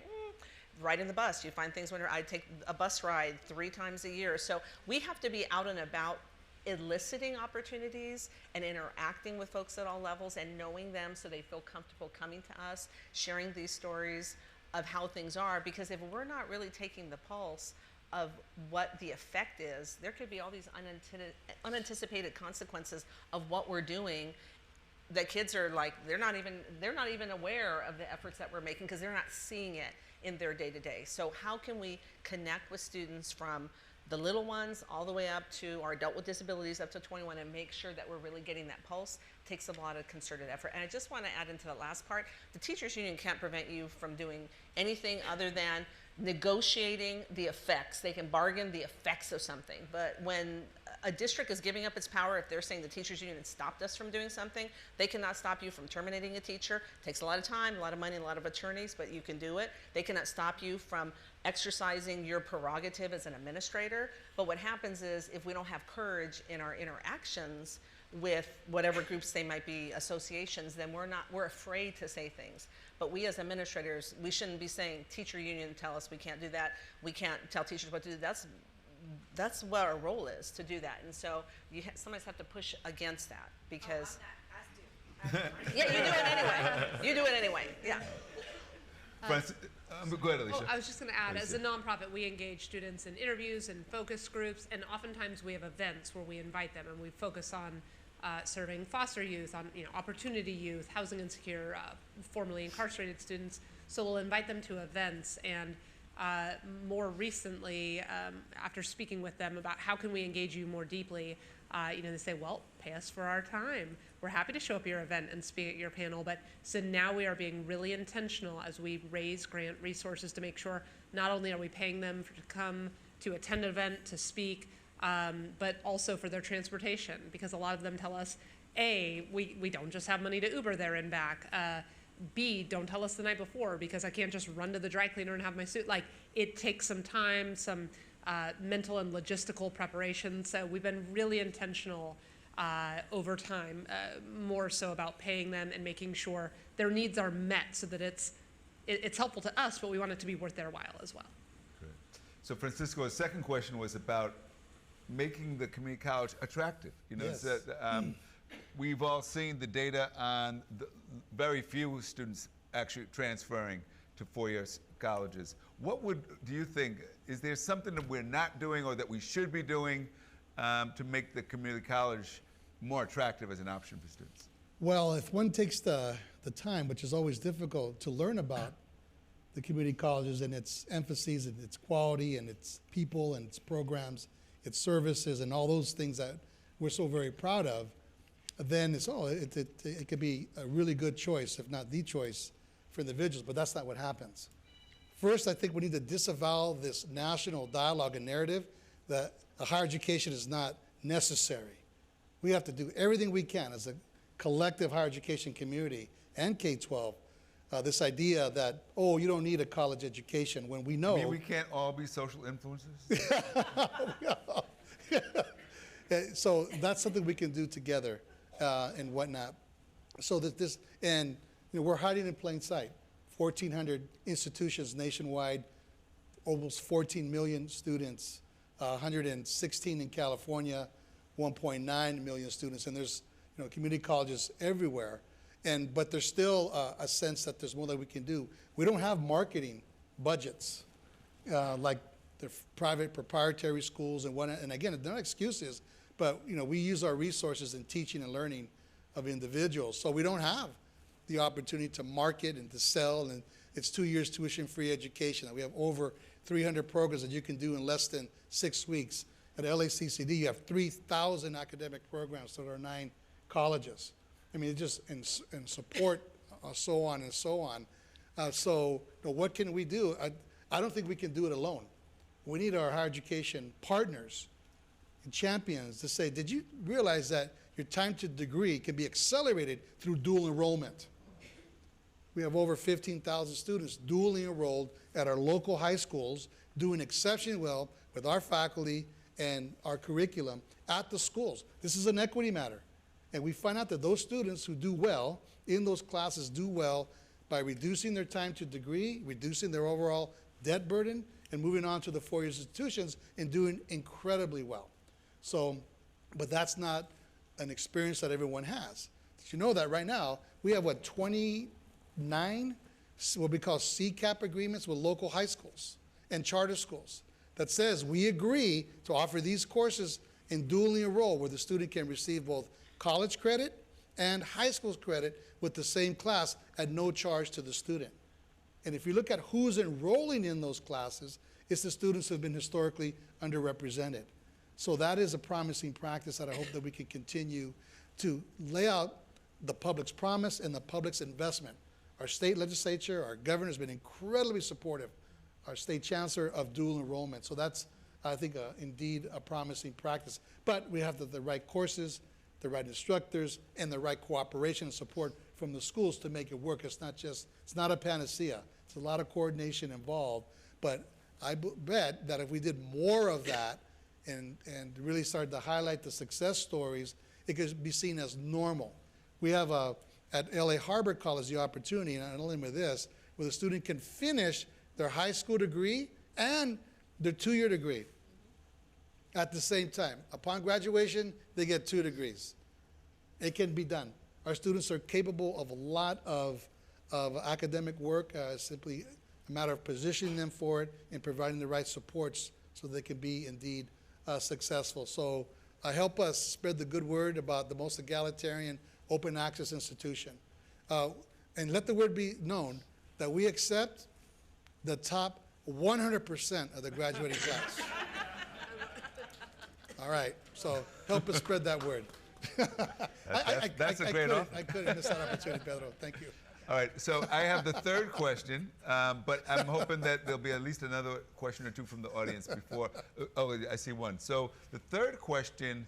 Riding the bus, you find things when I take a bus ride 3 times a year. So we have to be out and about eliciting opportunities and interacting with folks at all levels and knowing them so they feel comfortable coming to us, sharing these stories of how things are. Because if we're not really taking the pulse of what the effect is, there could be all these unanticipated consequences of what we're doing that kids are like, they're not even aware of the efforts that we're making because they're not seeing it in their day-to-day. So how can we connect with students from the little ones all the way up to our adult with disabilities up to 21 and make sure that we're really getting that pulse? Takes a lot of concerted effort. And I just want to add into the last part, the teachers union can't prevent you from doing anything other than negotiating the effects. They can bargain the effects of something. But when a district is giving up its power, if they're saying the teachers union stopped us from doing something, they cannot stop you from terminating a teacher. It takes a lot of time, a lot of money, a lot of attorneys, but you can do it. They cannot stop you from exercising your prerogative as an administrator. But what happens is if we don't have courage in our interactions with whatever groups they might be, associations, then we're afraid to say things. But we as administrators, we shouldn't be saying teacher union tell us we can't do that. We can't tell teachers what to do. That's what our role is, to do that. And so somebody's have to push against that because. I do. Yeah, you do it anyway. You do it anyway. Yeah. Go ahead, Alicia. I was just going to add, as a nonprofit, we engage students in interviews and focus groups, and oftentimes we have events where we invite them and we focus on serving foster youth, on opportunity youth, housing insecure, formerly incarcerated students. So we'll invite them to events, and more recently, after speaking with them about how can we engage you more deeply, they say, well, pay us for our time. We're happy to show up at your event and speak at your panel, but so now we are being really intentional as we raise grant resources to make sure not only are we paying them to come to attend an event, to speak, but also for their transportation, because a lot of them tell us, A, we don't just have money to Uber there and back. B, don't tell us the night before because I can't just run to the dry cleaner and have my suit. Like, it takes some time, some mental and logistical preparation. So we've been really intentional over time, more so about paying them and making sure their needs are met so that it's helpful to us, but we want it to be worth their while as well. Great. So Francisco, a second question was about making the community college attractive. Yes. We've all seen the data on the very few students actually transferring to four-year colleges. Do you think, is there something that we're not doing or that we should be doing to make the community college more attractive as an option for students? Well, if one takes the time, which is always difficult, to learn about the community colleges and its emphases and its quality and its people and its programs, its services and all those things that we're so very proud of, then it could be a really good choice, if not the choice, for individuals, but that's not what happens. First, I think we need to disavow this national dialogue and narrative that a higher education is not necessary. We have to do everything we can as a collective higher education community and K-12, this idea that, oh, you don't need a college education when we know. I mean, we can't all be social influencers? So that's something we can do together and whatnot. So that this, and we're hiding in plain sight. 1,400 institutions nationwide, almost 14 million students, 116 in California, 1.9 million students, and there's community colleges everywhere. But there's still a sense that there's more that we can do. We don't have marketing budgets like the private proprietary schools and whatnot. And again, they're not excuses, but we use our resources in teaching and learning of individuals. So we don't have the opportunity to market and to sell, and it's 2 years tuition-free education. We have over 300 programs that you can do in less than 6 weeks. At LACCD, you have 3,000 academic programs, so there are 9 colleges. I mean, just and support, so on and so on. So what can we do? I don't think we can do it alone. We need our higher education partners and champions to say, did you realize that your time to degree can be accelerated through dual enrollment? We have over 15,000 students dually enrolled at our local high schools, doing exceptionally well with our faculty and our curriculum at the schools. This is an equity matter. And we find out that those students who do well in those classes do well by reducing their time to degree, reducing their overall debt burden, and moving on to the four-year institutions and doing incredibly well. So, but that's not an experience that everyone has. Did you know that right now we have, 29 what we call CCAP agreements with local high schools and charter schools that says we agree to offer these courses in dually enroll, where the student can receive both college credit and high school credit with the same class at no charge to the student. And if you look at who's enrolling in those classes, it's the students who have been historically underrepresented. So that is a promising practice that I hope that we can continue to lay out the public's promise and the public's investment. Our state legislature, our governor has been incredibly supportive, our state chancellor, of dual enrollment. So that's, I think, indeed a promising practice. But we have the right courses, the right instructors, and the right cooperation and support from the schools to make it work. It's not a panacea. It's a lot of coordination involved. But I bet that if we did more of that and really started to highlight the success stories, it could be seen as normal. We have at LA Harbor College the opportunity, and not only with this, where the student can finish their high school degree and their 2-year degree at the same time. Upon graduation, they get 2 degrees. It can be done. Our students are capable of a lot of academic work, simply a matter of positioning them for it and providing the right supports so they can be indeed successful. So help us spread the good word about the most egalitarian open access institution. And let the word be known that we accept the top 100% of the graduating class. All right, so help us spread that word. That's a great offer. I couldn't miss that opportunity, Pedro. Thank you. All right, so I have the third question, but I'm hoping that there'll be at least another question or two from the audience before. Oh, I see one. So the third question,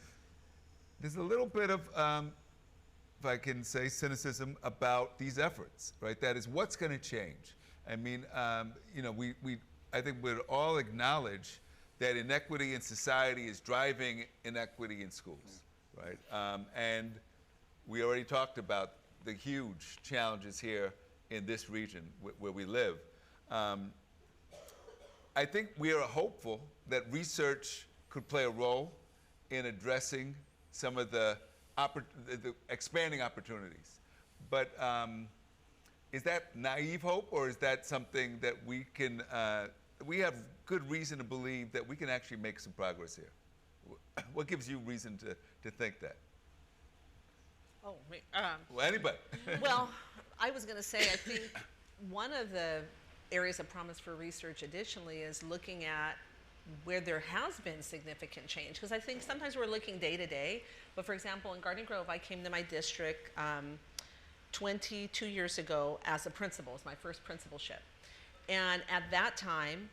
there's a little bit of, if I can say, cynicism about these efforts, right? That is, what's going to change? I mean, you know, I think we'd all acknowledge that inequity in society is driving inequity in schools, right? And we already talked about the huge challenges here in this region where we live. I think we are hopeful that research could play a role in addressing some of the expanding opportunities. But is that naive hope, or is that something that we can, we have good reason to believe that we can actually make some progress here? What gives you reason to think that? Oh, wait, Well, anybody. well, I was going to say, I think one of the areas of promise for research additionally is looking at where there has been significant change. Because I think sometimes we're looking day to day. But for example, in Garden Grove, I came to my district 22 years ago as a principal. It was my first principalship. And at that time,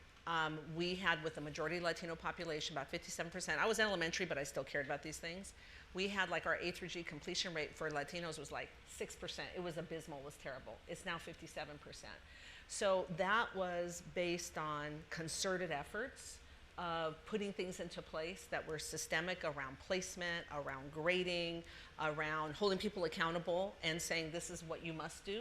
we had, with the majority Latino population, about 57%. I was elementary, but I still cared about these things. We had like our A through G completion rate for Latinos was like 6%. It was abysmal, it was terrible. It's now 57%. So that was based on concerted efforts of putting things into place that were systemic around placement, around grading, around holding people accountable and saying this is what you must do.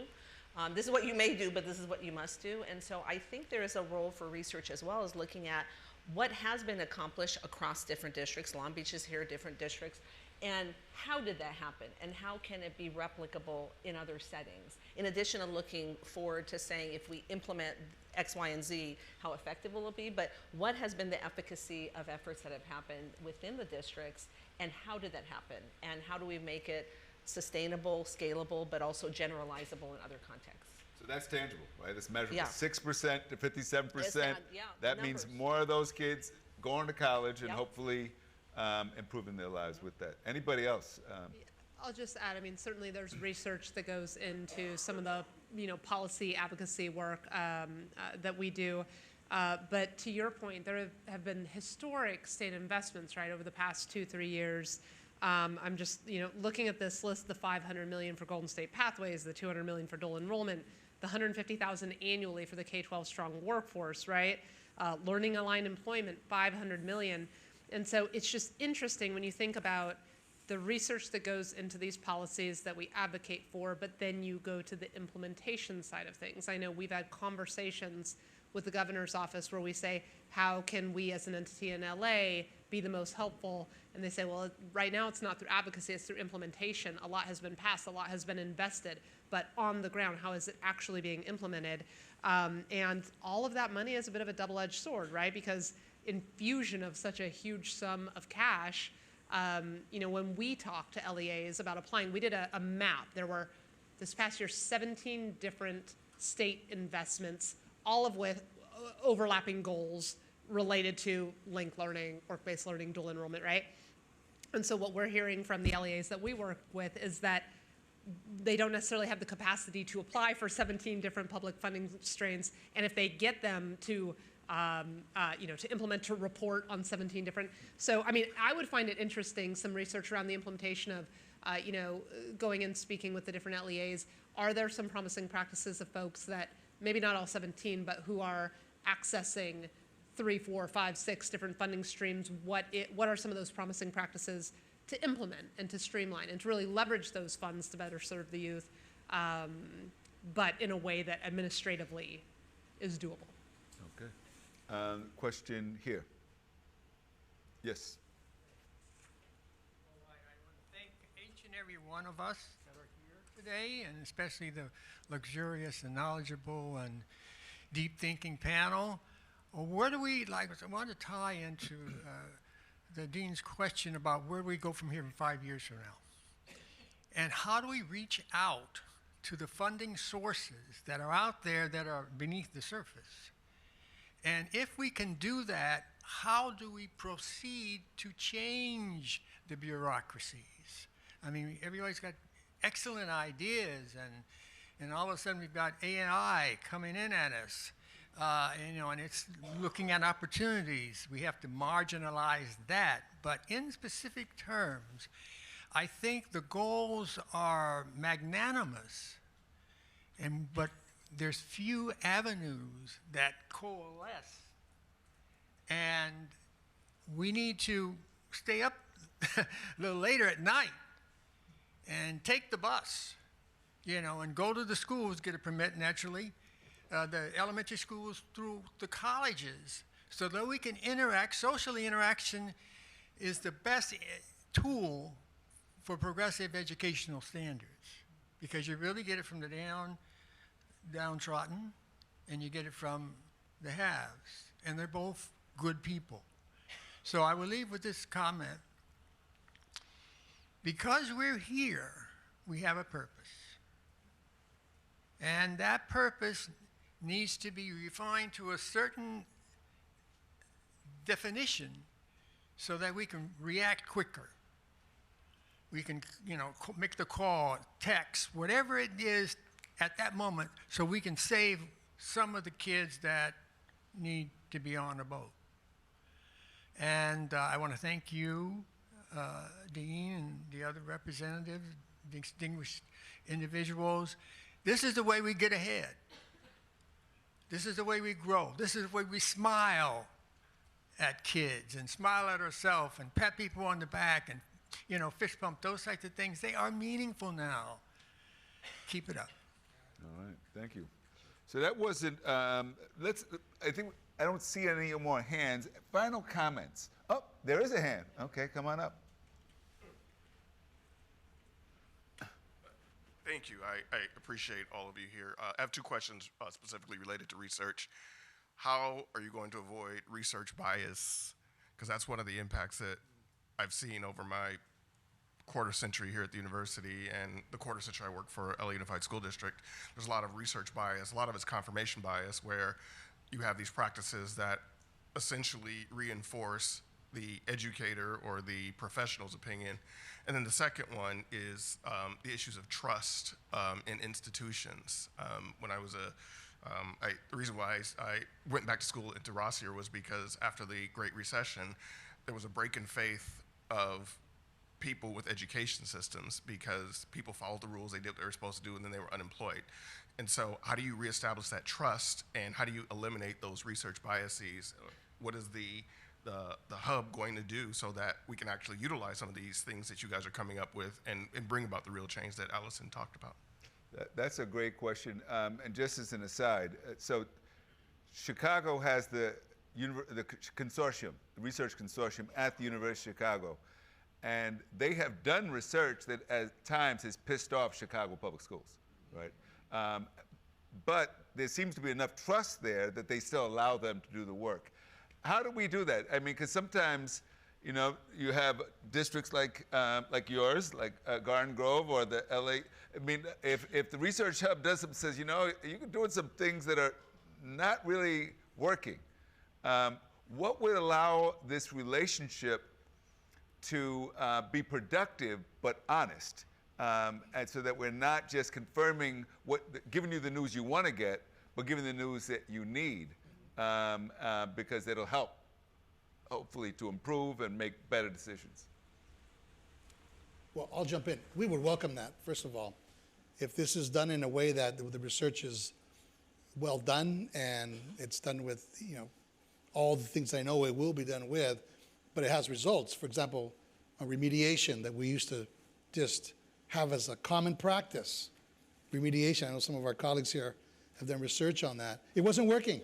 This is what you may do, but this is what you must do. And so I think there is a role for research as well as looking at what has been accomplished across different districts. Long Beach is here, different districts. And how did that happen? And how can it be replicable in other settings? In addition to looking forward to saying if we implement X, Y, and Z, how effective will it be? But what has been the efficacy of efforts that have happened within the districts, and how did that happen? And how do we make it sustainable, scalable, but also generalizable in other contexts? So that's tangible, right? It's measurable. Yeah. 6% to 57%. Yeah, that means numbers. more of those kids going to college and Yep. hopefully improving their lives with that. Anybody else? I'll just add, I mean, certainly there's research that goes into some of the, policy advocacy work that we do. But to your point, there have been historic state investments, right, over the past 2-3 years. I'm just, looking at this list, the $500 million for Golden State Pathways, the $200 million for dual enrollment, the $150,000 annually for the K-12 strong workforce, right? Learning aligned employment, $500 million. And so it's just interesting when you think about the research that goes into these policies that we advocate for, but then you go to the implementation side of things. I know we've had conversations with the governor's office where we say, how can we as an entity in LA be the most helpful? And they say, well, right now it's not through advocacy, it's through implementation. A lot has been passed, a lot has been invested, but on the ground, how is it actually being implemented? And all of that money is a bit of a double-edged sword, right? Because infusion of such a huge sum of cash, when we talk to LEAs about applying, we did a map. There were, this past year, 17 different state investments, all of with overlapping goals related to linked learning, work-based learning, dual enrollment, right? And so what we're hearing from the LEAs that we work with is that they don't necessarily have the capacity to apply for 17 different public funding strains, and if they get them to to implement, to report on 17 different. So, I mean, I would find it interesting, some research around the implementation of, going and speaking with the different LEAs. Are there some promising practices of folks that, maybe not all 17, but who are accessing 3, 4, 5, 6 different funding streams? What are some of those promising practices to implement and to streamline and to really leverage those funds to better serve the youth, but in a way that administratively is doable? Okay. Question here. Yes. Well, I want to thank each and every one of us that are here today, and especially the luxurious and knowledgeable and deep thinking panel. Where do we, I want to tie into the Dean's question about where do we go from here in 5 years from now? And how do we reach out to the funding sources that are out there that are beneath the surface And if we can do that, how do we proceed to change the bureaucracies? I mean, everybody's got excellent ideas, and all of a sudden we've got AI coming in at us, and it's looking at opportunities. We have to marginalize that. But in specific terms, I think the goals are magnanimous, but there's few avenues that coalesce. And we need to stay up a little later at night and take the bus, and go to the schools, get a permit naturally, the elementary schools through the colleges, so that we can interact. Socially, interaction is the best tool for progressive educational standards, because you really get it from the downtrodden, and you get it from the haves, and they're both good people. So I will leave with this comment. Because we're here, we have a purpose. And that purpose needs to be refined to a certain definition so that we can react quicker. We can, make the call, text, whatever it is at that moment, so we can save some of the kids that need to be on a boat. And I want to thank you, Dean, and the other representatives, distinguished individuals. This is the way we get ahead. This is the way we grow. This is the way we smile at kids and smile at ourselves and pat people on the back and, fist bump, those types of things. They are meaningful now. Keep it up. All right, thank you. So that wasn't, I don't see any more hands. Final comments. Oh, there is a hand. Okay, come on up. Thank you. I appreciate all of you here. I have two questions specifically related to research. How are you going to avoid research bias? Because that's one of the impacts that I've seen over my quarter century here at the university and the quarter century I work for LA Unified School District. There's a lot of research bias. A lot of it's confirmation bias, where you have these practices that essentially reinforce the educator or the professional's opinion. And then the second one is the issues of trust in institutions. When I was the reason why I went back to school into Rossier was because after the Great Recession, there was a break in faith of people with education systems, because people followed the rules, they did what they were supposed to do, and then they were unemployed. And so how do you reestablish that trust, and how do you eliminate those research biases? What is the hub going to do so that we can actually utilize some of these things that you guys are coming up with and bring about the real change that Allison talked about? That's a great question. And just as an aside, so Chicago has the consortium, the research consortium at the University of Chicago. And they have done research that at times has pissed off Chicago public schools, right? But there seems to be enough trust there that they still allow them to do the work. How do we do that? I mean, because sometimes, you have districts like yours, like Garden Grove or the LA. I mean, if the research hub says, you're doing some things that are not really working, what would allow this relationship to be productive but honest, and so that we're not just confirming giving you the news you want to get, but giving the news that you need, because it'll help, hopefully, to improve and make better decisions. Well, I'll jump in. We would welcome that, first of all. If this is done in a way that the research is well done and it's done with, all the things I know it will be done with, but it has results. For example, a remediation that we used to just have as a common practice. Remediation, I know some of our colleagues here have done research on that. It wasn't working.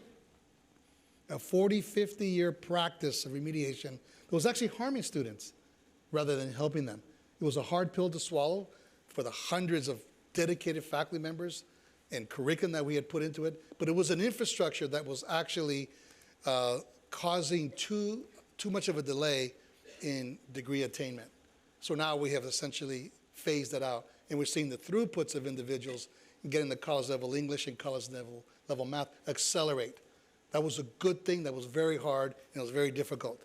A 40, 50-year practice of remediation that was actually harming students rather than helping them. It was a hard pill to swallow for the hundreds of dedicated faculty members and curriculum that we had put into it, but it was an infrastructure that was actually causing too much of a delay in degree attainment. So now we have essentially phased that out, and we're seeing the throughputs of individuals getting the college level English and college level math accelerate. That was a good thing. That was very hard, and it was very difficult.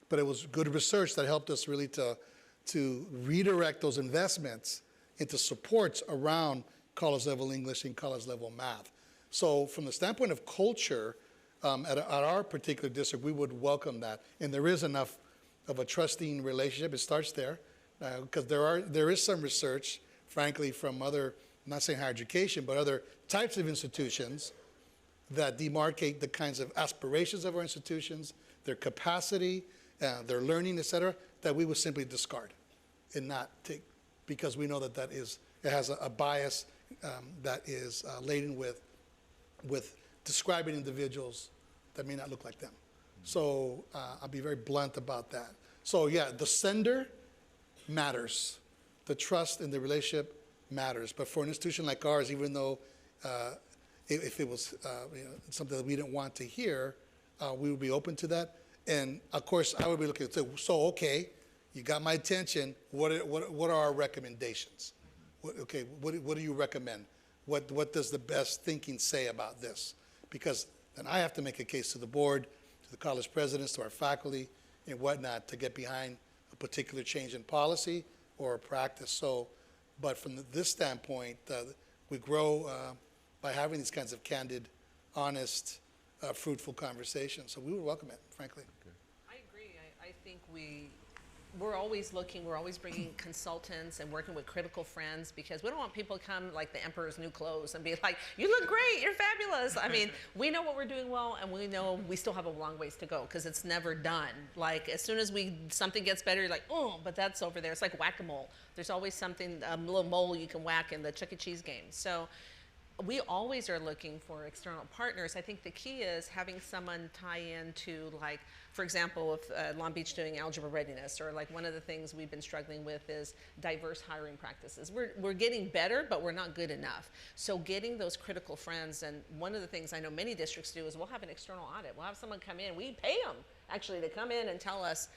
But it was good research that helped us really to redirect those investments into supports around college level English and college level math. So from the standpoint of culture, at our particular district, we would welcome that. And there is enough of a trusting relationship. It starts there, because there is some research, frankly, from other, I'm not saying higher education, but other types of institutions that demarcate the kinds of aspirations of our institutions, their capacity, their learning, et cetera, that we would simply discard and not take, because we know that it has a bias that is laden with describing individuals that may not look like them. So I'll be very blunt about that. So yeah, the sender matters. The trust and the relationship matters. But for an institution like ours, even though if it was something that we didn't want to hear, we would be open to that. And of course, I would be looking at, so okay, you got my attention. What are our recommendations? What do you recommend? What does the best thinking say about this? Because then I have to make a case to the board, to the college presidents, to our faculty, and whatnot to get behind a particular change in policy or practice. So, but from this standpoint, we grow by having these kinds of candid, honest, fruitful conversations. So we would welcome it, frankly. I agree. I think we're always looking, we're always bringing consultants and working with critical friends, because we don't want people to come like the emperor's new clothes and be like, you look great, you're fabulous. I mean, we know what we're doing well, and we know we still have a long ways to go, because it's never done. Like, as soon as something gets better, you're like, oh, but that's over there. It's like whack-a-mole. There's always something, a little mole you can whack in the Chuck E. Cheese game. So we always are looking for external partners. I think the key is having someone tie into, like, for example, if Long Beach doing algebra readiness, or like one of the things we've been struggling with is diverse hiring practices. We're getting better, but we're not good enough. So getting those critical friends, and one of the things I know many districts do is we'll have an external audit. We'll have someone come in, we pay them actually to come in and tell us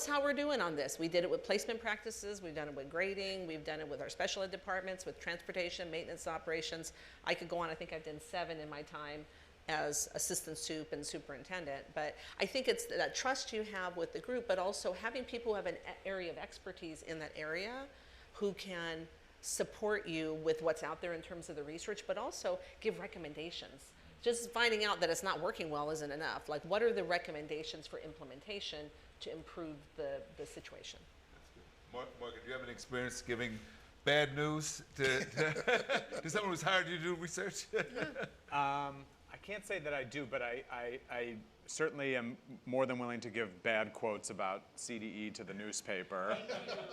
how we're doing on this. We did it with placement practices, we've done it with grading, we've done it with our special ed departments, with transportation, maintenance operations. I could go on, I think I've done 7 in my time as assistant sup and superintendent. But I think it's that trust you have with the group, but also having people who have an area of expertise in that area who can support you with what's out there in terms of the research, but also give recommendations. Just finding out that it's not working well isn't enough. Like, what are the recommendations for implementation to improve the situation? Morgan, do you have an experience giving bad news to someone who's hired you to do research? I can't say that I do, but I certainly am more than willing to give bad quotes about CDE to the newspaper.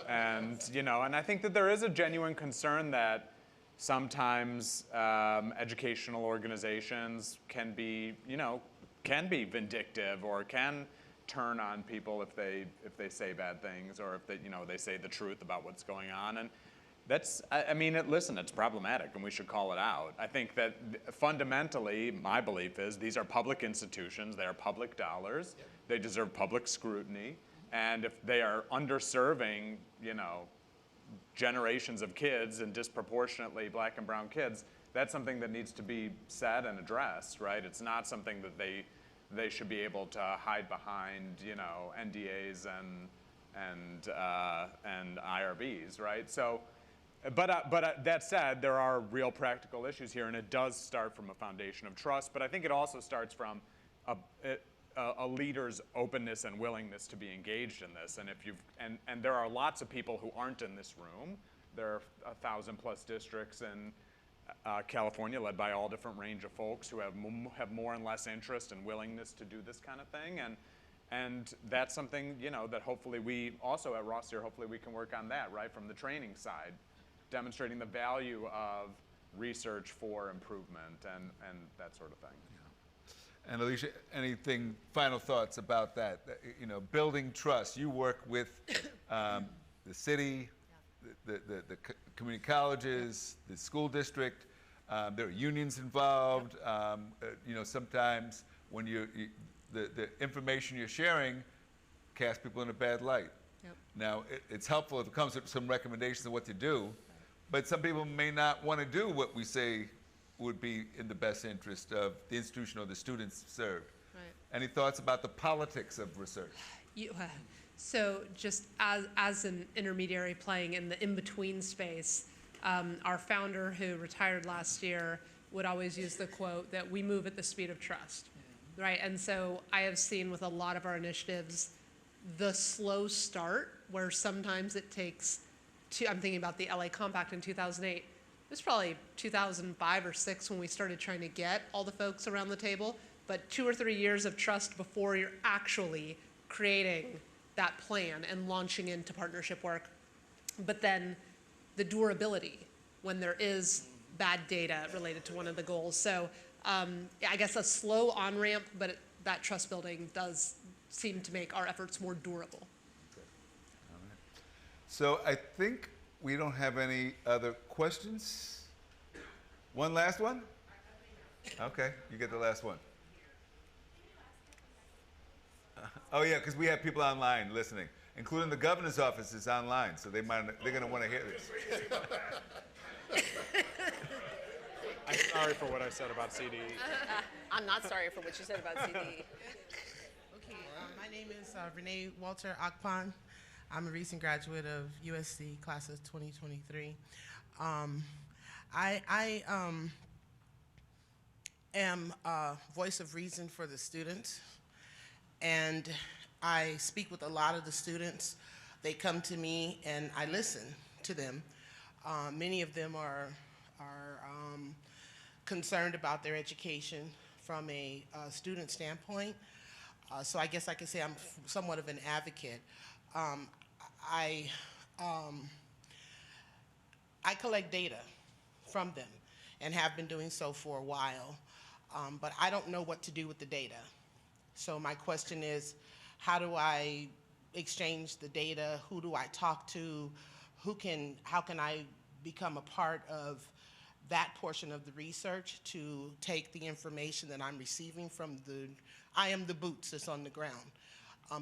And I think that there is a genuine concern that sometimes educational organizations can be vindictive, or can turn on people if they say bad things, or if they say the truth about what's going on. And that's, listen, it's problematic, and we should call it out. I think that fundamentally, my belief is these are public institutions, they are public dollars, they deserve public scrutiny, and if they are underserving, generations of kids, and disproportionately Black and brown kids, that's something that needs to be said and addressed, right? It's not something that they should be able to hide behind, NDAs and IRBs, right? So, but that said, there are real practical issues here, and it does start from a foundation of trust. But I think it also starts from a leader's openness and willingness to be engaged in this. And there are lots of people who aren't in this room. There are 1,000+ districts in California, led by all different range of folks who have more and less interest and willingness to do this kind of thing. And that's something, that hopefully we also at Ross here, hopefully we can work on that, right, from the training side, demonstrating the value of research for improvement and that sort of thing. Yeah. And Alicia, final thoughts about that? Building trust. You work with the city, the community colleges, the school district. There are unions involved. Sometimes when the information you're sharing casts people in a bad light. Yep. Now, it's helpful if it comes with some recommendations of what to do, but some people may not want to do what we say would be in the best interest of the institution or the students served. Right. Any thoughts about the politics of research? So just as an intermediary playing in the in-between space, our founder, who retired last year, would always use the quote that we move at the speed of trust, right? And so I have seen with a lot of our initiatives the slow start where sometimes it takes I'm thinking about the LA Compact in 2008. It was probably 2005 or 6 when we started trying to get all the folks around the table, but 2 or 3 years of trust before you're actually creating that plan and launching into partnership work. But then the durability when there is bad data related to one of the goals. So I guess a slow on-ramp, but that trust building does seem to make our efforts more durable. So I think we don't have any other questions. One last one? Okay, you get the last one. Oh yeah, because we have people online listening, including the governor's office is online, so they're going to want to hear this. I'm sorry for what I said about CDE. I'm not sorry for what you said about CDE. Okay, my name is Renee Walter Akpan. I'm a recent graduate of USC class of 2023. I am a voice of reason for the students, and I speak with a lot of the students. They come to me and I listen to them. Many of them are concerned about their education from a student standpoint. So I guess I could say I'm somewhat of an advocate. I collect data from them and have been doing so for a while, but I don't know what to do with the data. So my question is, how do I exchange the data? Who do I talk to? How can I become a part of that portion of the research to take the information that I'm receiving from I am the boots that's on the ground,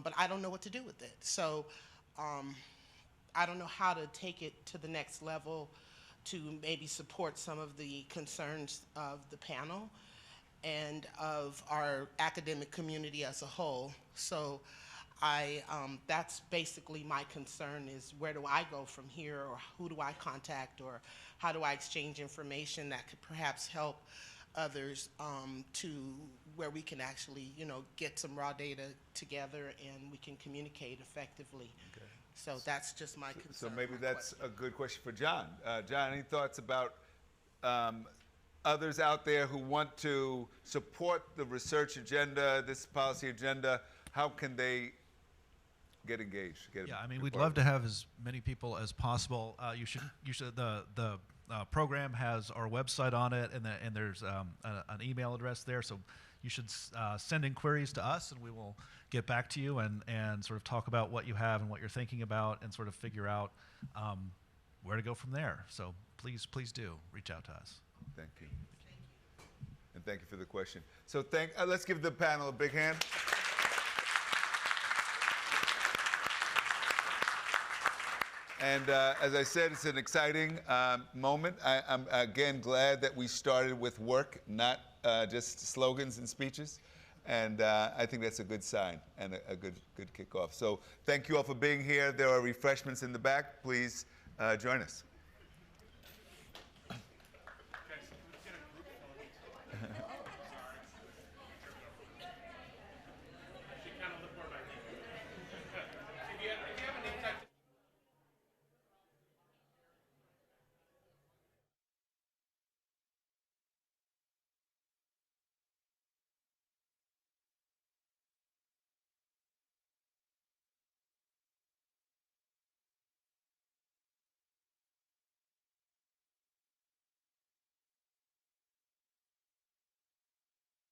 but I don't know what to do with it. So I don't know how to take it to the next level to maybe support some of the concerns of the panel and of our academic community as a whole. So that's basically my concern, is where do I go from here, or who do I contact, or how do I exchange information that could perhaps help others to where we can actually, get some raw data together and we can communicate effectively. Okay. So that's just my concern. So maybe that's a good question for John. John, any thoughts about others out there who want to support the research agenda, this policy agenda? How can they get engaged? We'd love to have as many people as possible. You should the program has our website on it, and there's an email address there. So you should send inquiries to us, and we will get back to you and sort of talk about what you have and what you're thinking about, and sort of figure out where to go from there. So please do reach out to us. Thank you. And thank you for the question. So let's give the panel a big hand. And as I said, it's an exciting moment. I'm again glad that we started with work, not just slogans and speeches. And I think that's a good sign and a good kickoff. So thank you all for being here. There are refreshments in the back. Please join us.